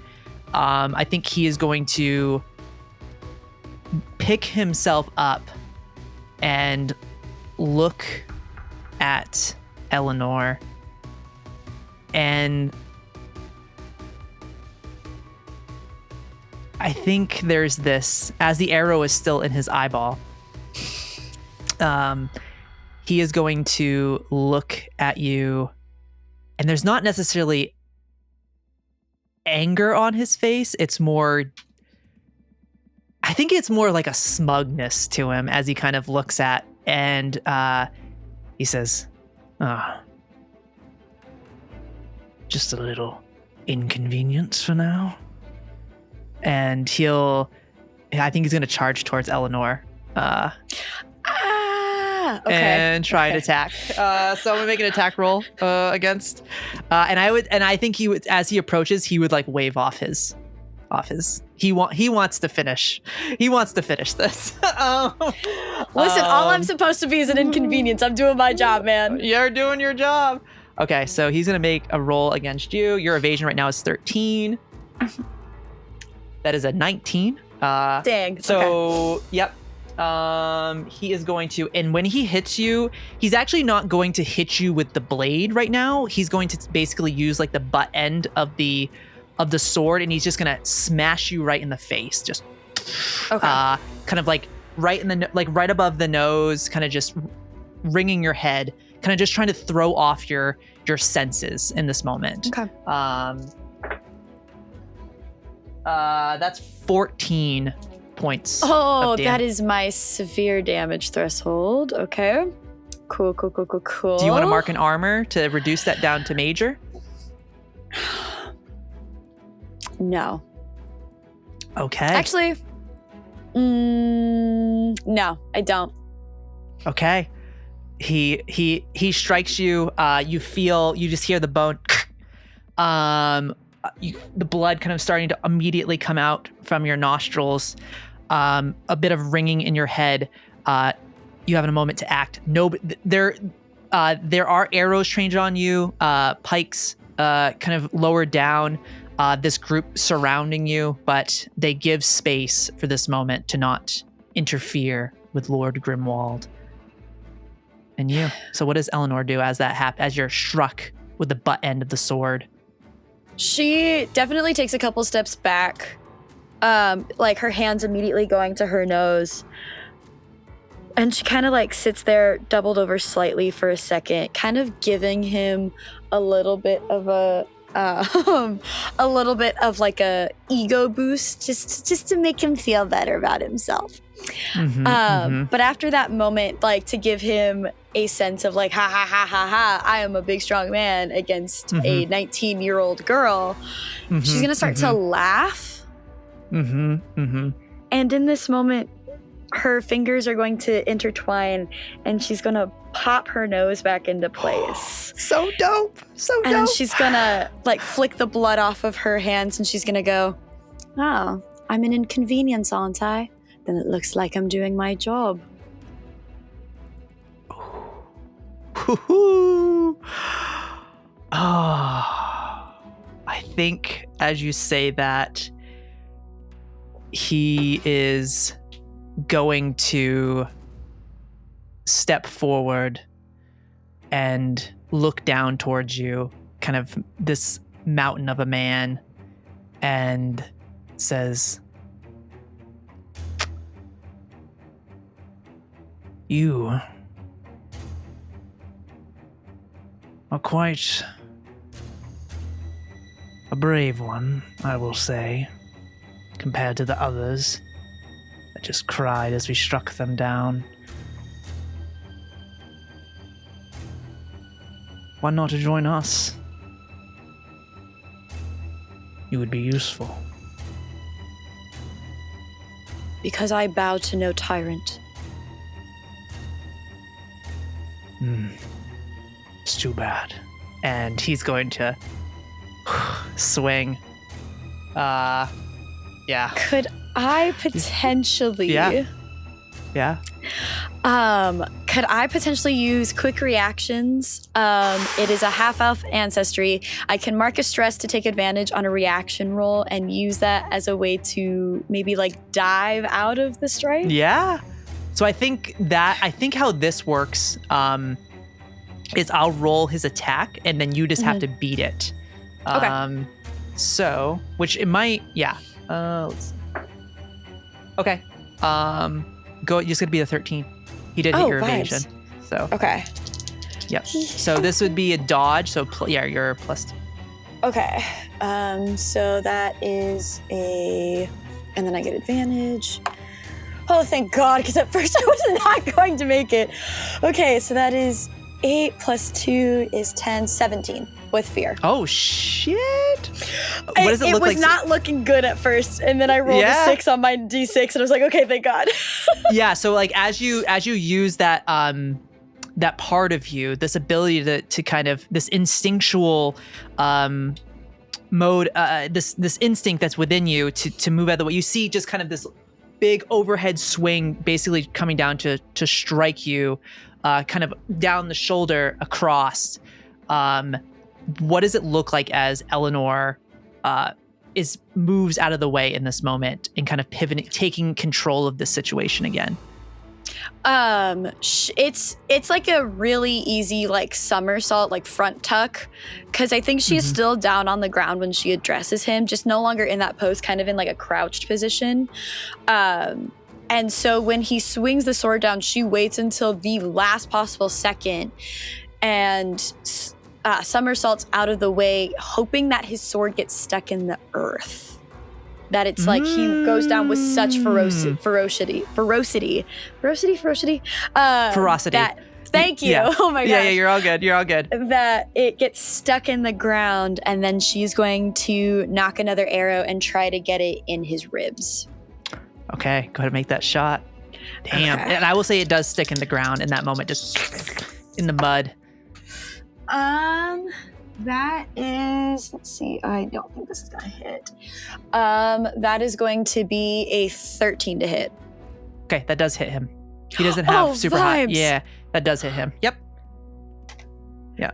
I think he is going to pick himself up and look at Elanor, and I think there's this, as the arrow is still in his eyeball, he is going to look at you, and there's not necessarily anger on his face. It's more, I think it's more like a smugness to him as he kind of looks at, and he says, just a little inconvenience for now. And I think he's going to charge towards Elanor. Okay. And try and attack. So I'm gonna make an attack roll against. And I think he would, as he approaches, he would like wave off his. He wants to finish. He wants to finish this. Listen, all I'm supposed to be is an inconvenience. I'm doing my job, man. You're doing your job. Okay, so he's gonna make a roll against you. Your evasion right now is 13. That is a 19. Dang. So, okay. Yep. He is going to, and when he hits you, he's actually not going to hit you with the blade right now. He's going to basically use like the butt end of the sword, and he's just gonna smash you right in the face. Just okay. Kind of like right in the right above the nose, kind of just ringing your head, kind of just trying to throw off your senses in this moment. Okay. That's 14 points. Oh, that is my severe damage threshold. Okay. Cool. Do you want to mark an armor to reduce that down to major? No. Okay. Actually, no, I don't. Okay. He strikes you. You just hear the bone. The blood kind of starting to immediately come out from your nostrils. A bit of ringing in your head. You have a moment to act. No, there are arrows trained on you. Pikes, kind of lower down. This group surrounding you, but they give space for this moment to not interfere with Lord Grimwald and you. So what does Elanor do as that happens? As you're struck with the butt end of the sword? She definitely takes a couple steps back, like her hands immediately going to her nose. And she kind of like sits there doubled over slightly for a second, kind of giving him a little bit of like a ego boost just to make him feel better about himself. But after that moment, like to give him a sense of like, ha ha ha ha ha, I am a big strong man against a 19-year-old girl, she's gonna start to laugh. And in this moment, her fingers are going to intertwine and she's gonna pop her nose back into place. So dope. And she's gonna like flick the blood off of her hands and she's gonna go, oh, I'm an inconvenience, aren't I? Then it looks like I'm doing my job. Oh, I think as you say that, he is going to step forward and look down towards you, kind of this mountain of a man, and says, you are quite a brave one, I will say, compared to the others that just cried as we struck them down. Why not to join us? You would be useful. Because I bow to no tyrant. It's too bad. And he's going to swing. Yeah. Could I potentially... Yeah. Could I potentially use quick reactions? It is a half-elf ancestry. I can mark a stress to take advantage on a reaction roll and use that as a way to maybe like dive out of the strike. Yeah. So I think how this works is I'll roll his attack and then you just have to beat it. Okay. So, which it might, yeah. Let's see. Okay. Just gonna be a 13. He did hit your evasion. So. Okay. Yep. So this would be a dodge. So you're plus 2. Okay. So that is and then I get advantage. Oh, thank God, because at first I was not going to make it. Okay, so that is 8 plus 2 is 10, 17 with fear. Oh, shit. What does it look like? It was not looking good at first, and then I rolled a 6 on my D6, and I was like, okay, thank God. Yeah, so like as you use that that part of you, this ability to kind of this instinctual mode, this instinct that's within you to move out of the way, you see just kind of this big overhead swing basically coming down to strike you kind of down the shoulder across. What does it look like as Elanor moves out of the way in this moment and kind of pivoting, taking control of this situation again? It's like a really easy like somersault, like front tuck, because I think she is still down on the ground when she addresses him, just no longer in that pose, kind of in like a crouched position. And so when he swings the sword down, she waits until the last possible second and somersaults out of the way, hoping that his sword gets stuck in the earth. That it's like he goes down with such ferocity. Thank you. Yeah. Oh my god. Yeah, you're all good. That it gets stuck in the ground, and then she's going to knock another arrow and try to get it in his ribs. Okay, go ahead and make that shot. Damn. Okay. And I will say it does stick in the ground in that moment, just in the mud. That is, let's see, I don't think this is gonna hit. That is going to be a 13 to hit. Okay, that does hit him. He doesn't have super high. Yeah, that does hit him. Yep. Yeah.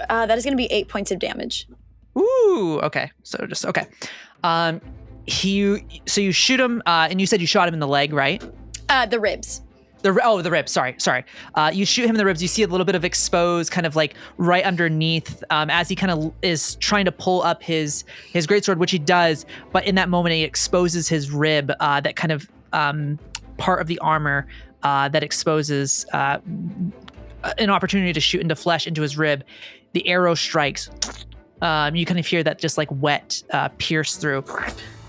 That is gonna be 8 points of damage. Ooh, okay. So just, okay. So you shoot him, and you said you shot him in the leg, right? The ribs. The ribs. Sorry. You shoot him in the ribs. You see a little bit of exposed, kind of like right underneath, as he kind of is trying to pull up his greatsword, which he does. But in that moment, he exposes his rib, that kind of part of the armor that exposes an opportunity to shoot into flesh into his rib. The arrow strikes. You kind of hear that just like wet pierce through,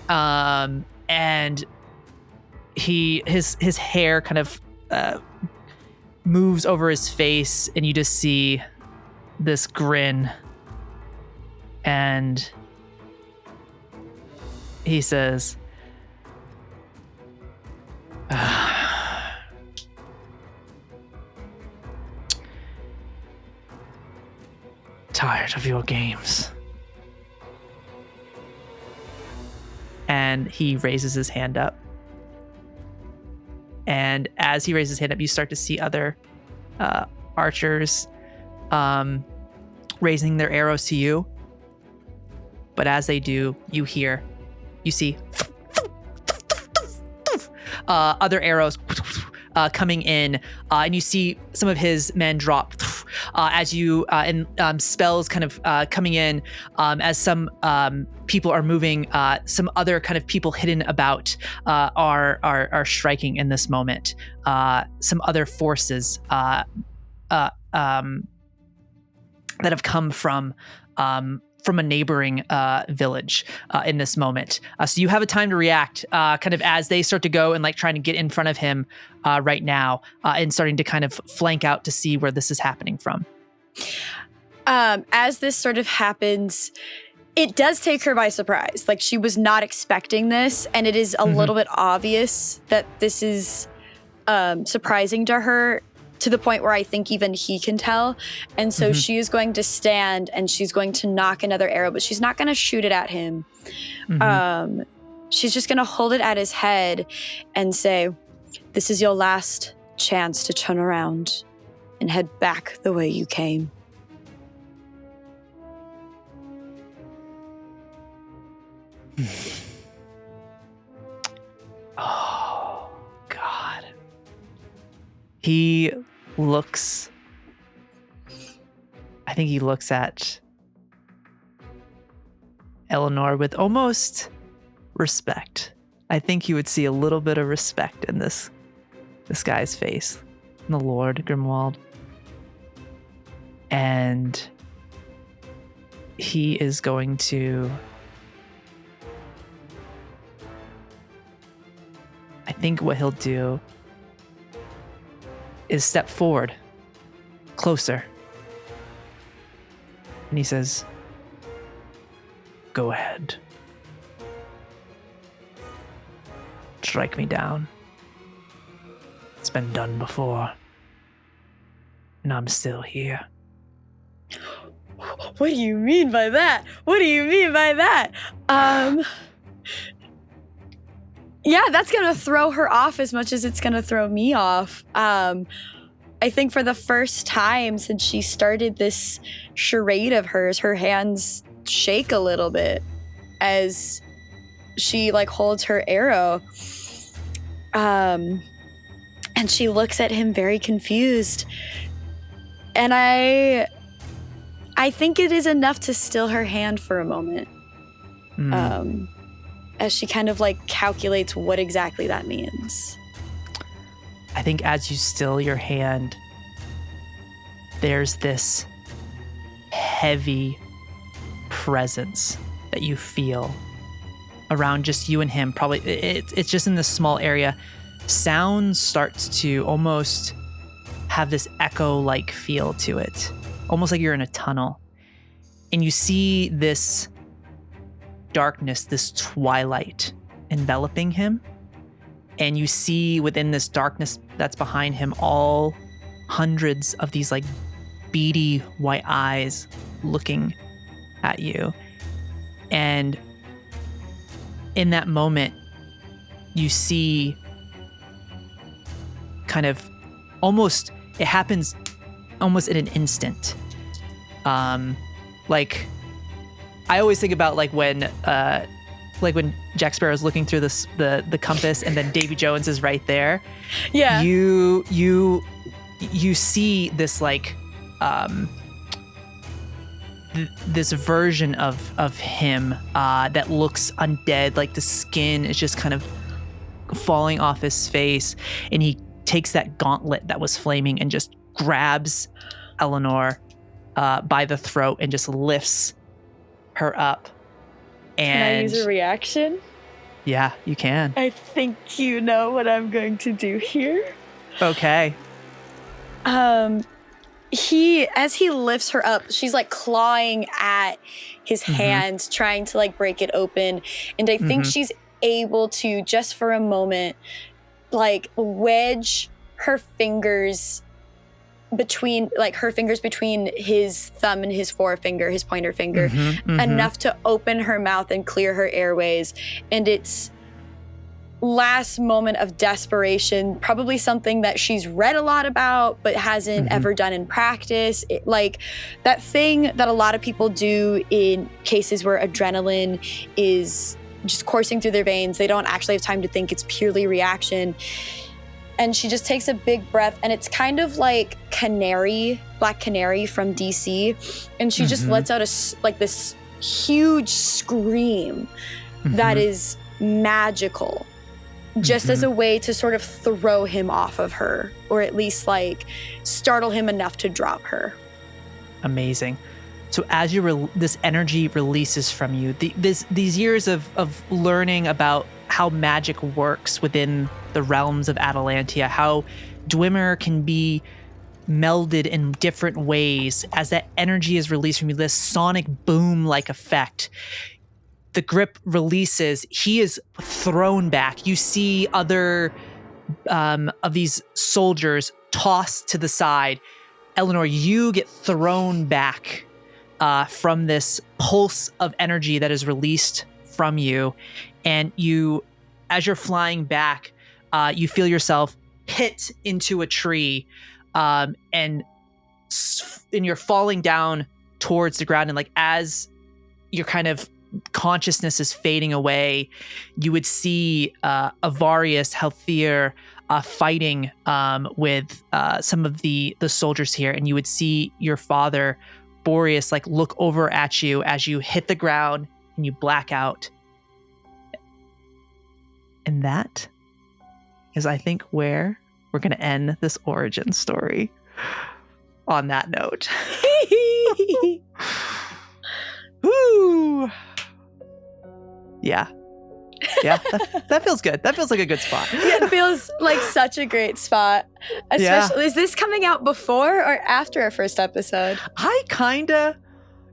and his hair kind of moves over his face, and you just see this grin, and he says, tired of your games. And he raises his hand up. And as he raises his hand up, you start to see other archers raising their arrows to you. But as they do, you see other arrows coming in, and you see some of his men drop as you and spells kind of coming in as some people are moving. Some other kind of people hidden about are striking in this moment. Some other forces that have come from a neighboring village in this moment. So you have a time to react kind of as they start to go and like trying to get in front of him right now and starting to kind of flank out to see where this is happening from. As this sort of happens, it does take her by surprise. Like she was not expecting this, and it is a little bit obvious that this is surprising to her, to the point where I think even he can tell. And so she is going to stand and she's going to knock another arrow, but she's not going to shoot it at him. She's just going to hold it at his head and say, "This is your last chance to turn around and head back the way you came. Oh, God. He looks... I think he looks at Elanor with almost respect. I think you would see a little bit of respect in this guy's face, the Lord Grimwald. And he is going to... I think what he'll do is step forward, closer. And he says, "Go ahead. Strike me down. It's been done before. And I'm still here." What do you mean by that? What do you mean by that? Yeah, that's going to throw her off as much as it's going to throw me off. I think for the first time since she started this charade of hers, her hands shake a little bit as she holds her arrow. And she looks at him very confused. And I think it is enough to still her hand for a moment. As she kind of calculates what exactly that means. I think as you still your hand, there's this heavy presence that you feel around just you and him. Probably it's just in this small area. Sound starts to almost have this echo-like feel to it, almost like you're in a tunnel. And you see this darkness, this twilight enveloping him. And you see within this darkness that's behind him all hundreds of these beady white eyes looking at you. And in that moment, you see kind of almost, it happens almost in an instant. I always think about when Jack Sparrow's looking through the compass and then Davy Jones is right there. Yeah. You see this this version of him that looks undead. The skin is just kind of falling off his face, and he takes that gauntlet that was flaming and just grabs Elanor by the throat and just lifts her up. And can I use a reaction? Yeah, you can. I think you know what I'm going to do here. Okay. As he lifts her up, she's clawing at his hands, trying to break it open. And I think she's able to, just for a moment, wedge her fingers between his thumb and his forefinger, his pointer finger, enough to open her mouth and clear her airways. And it's last moment of desperation, probably something that she's read a lot about but hasn't ever done in practice. That thing that a lot of people do in cases where adrenaline is just coursing through their veins. They don't actually have time to think. It's purely reaction. And she just takes a big breath, and it's kind of like Black Canary from DC. And she just lets out this huge scream that is magical, just as a way to sort of throw him off of her, or at least startle him enough to drop her. Amazing. So as this energy releases from you, these years of learning about how magic works within the realms of Atalantia, how Dwemer can be melded in different ways as that energy is released from you, this sonic boom-like effect. The grip releases, he is thrown back. You see other of these soldiers tossed to the side. Elanor, you get thrown back from this pulse of energy that is released from you. And as you're flying back, you feel yourself hit into a tree, and you're falling down towards the ground, and like as your kind of consciousness is fading away, you would see Avarius Healthier fighting with some of the soldiers here, and you would see your father Boreas like look over at you as you hit the ground and you black out. And that is, I think, where we're going to end this origin story. On that note. Woo! Yeah. Yeah, that feels good. That feels like a good spot. Yeah, it feels like such a great spot. Especially, Is this coming out before or after our first episode? I kinda,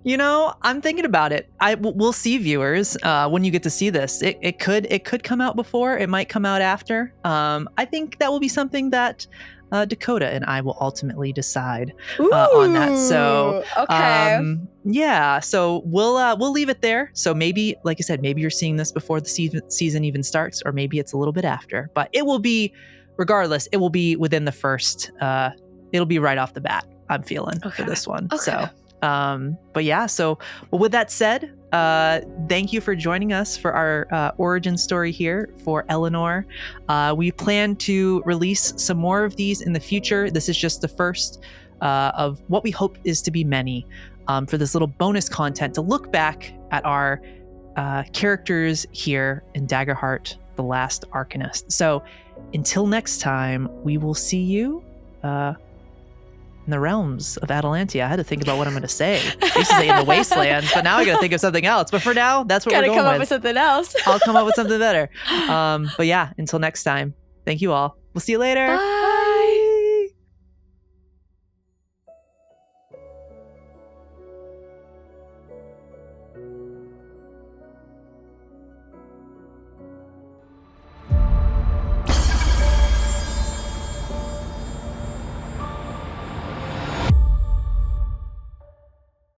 I'm thinking about it. We'll see, viewers, when you get to see this. It could come out before. It might come out after. I think that will be something that Dakota and I will ultimately decide on that. So, okay. So we'll leave it there. So maybe, like I said, maybe you're seeing this before the season even starts, or maybe it's a little bit after. But it will be, regardless, it will be within the first. It'll be right off the bat. I'm feeling for this one. Okay. So, but yeah. So, with that said, thank you for joining us for our origin story here for Elanor. We plan to release some more of these in the future. This is just the first of what we hope is to be many, for this little bonus content to look back at our characters here in Daggerheart, the Last Arcanist. So until next time, we will see you in the realms of Atalantia. I had to think about what I'm going to say. I used to say in the wastelands, but now I got to think of something else. But for now, that's what we're going with. Gotta come up with something else. I'll come up with something better. But yeah, until next time, thank you all. We'll see you later. Bye.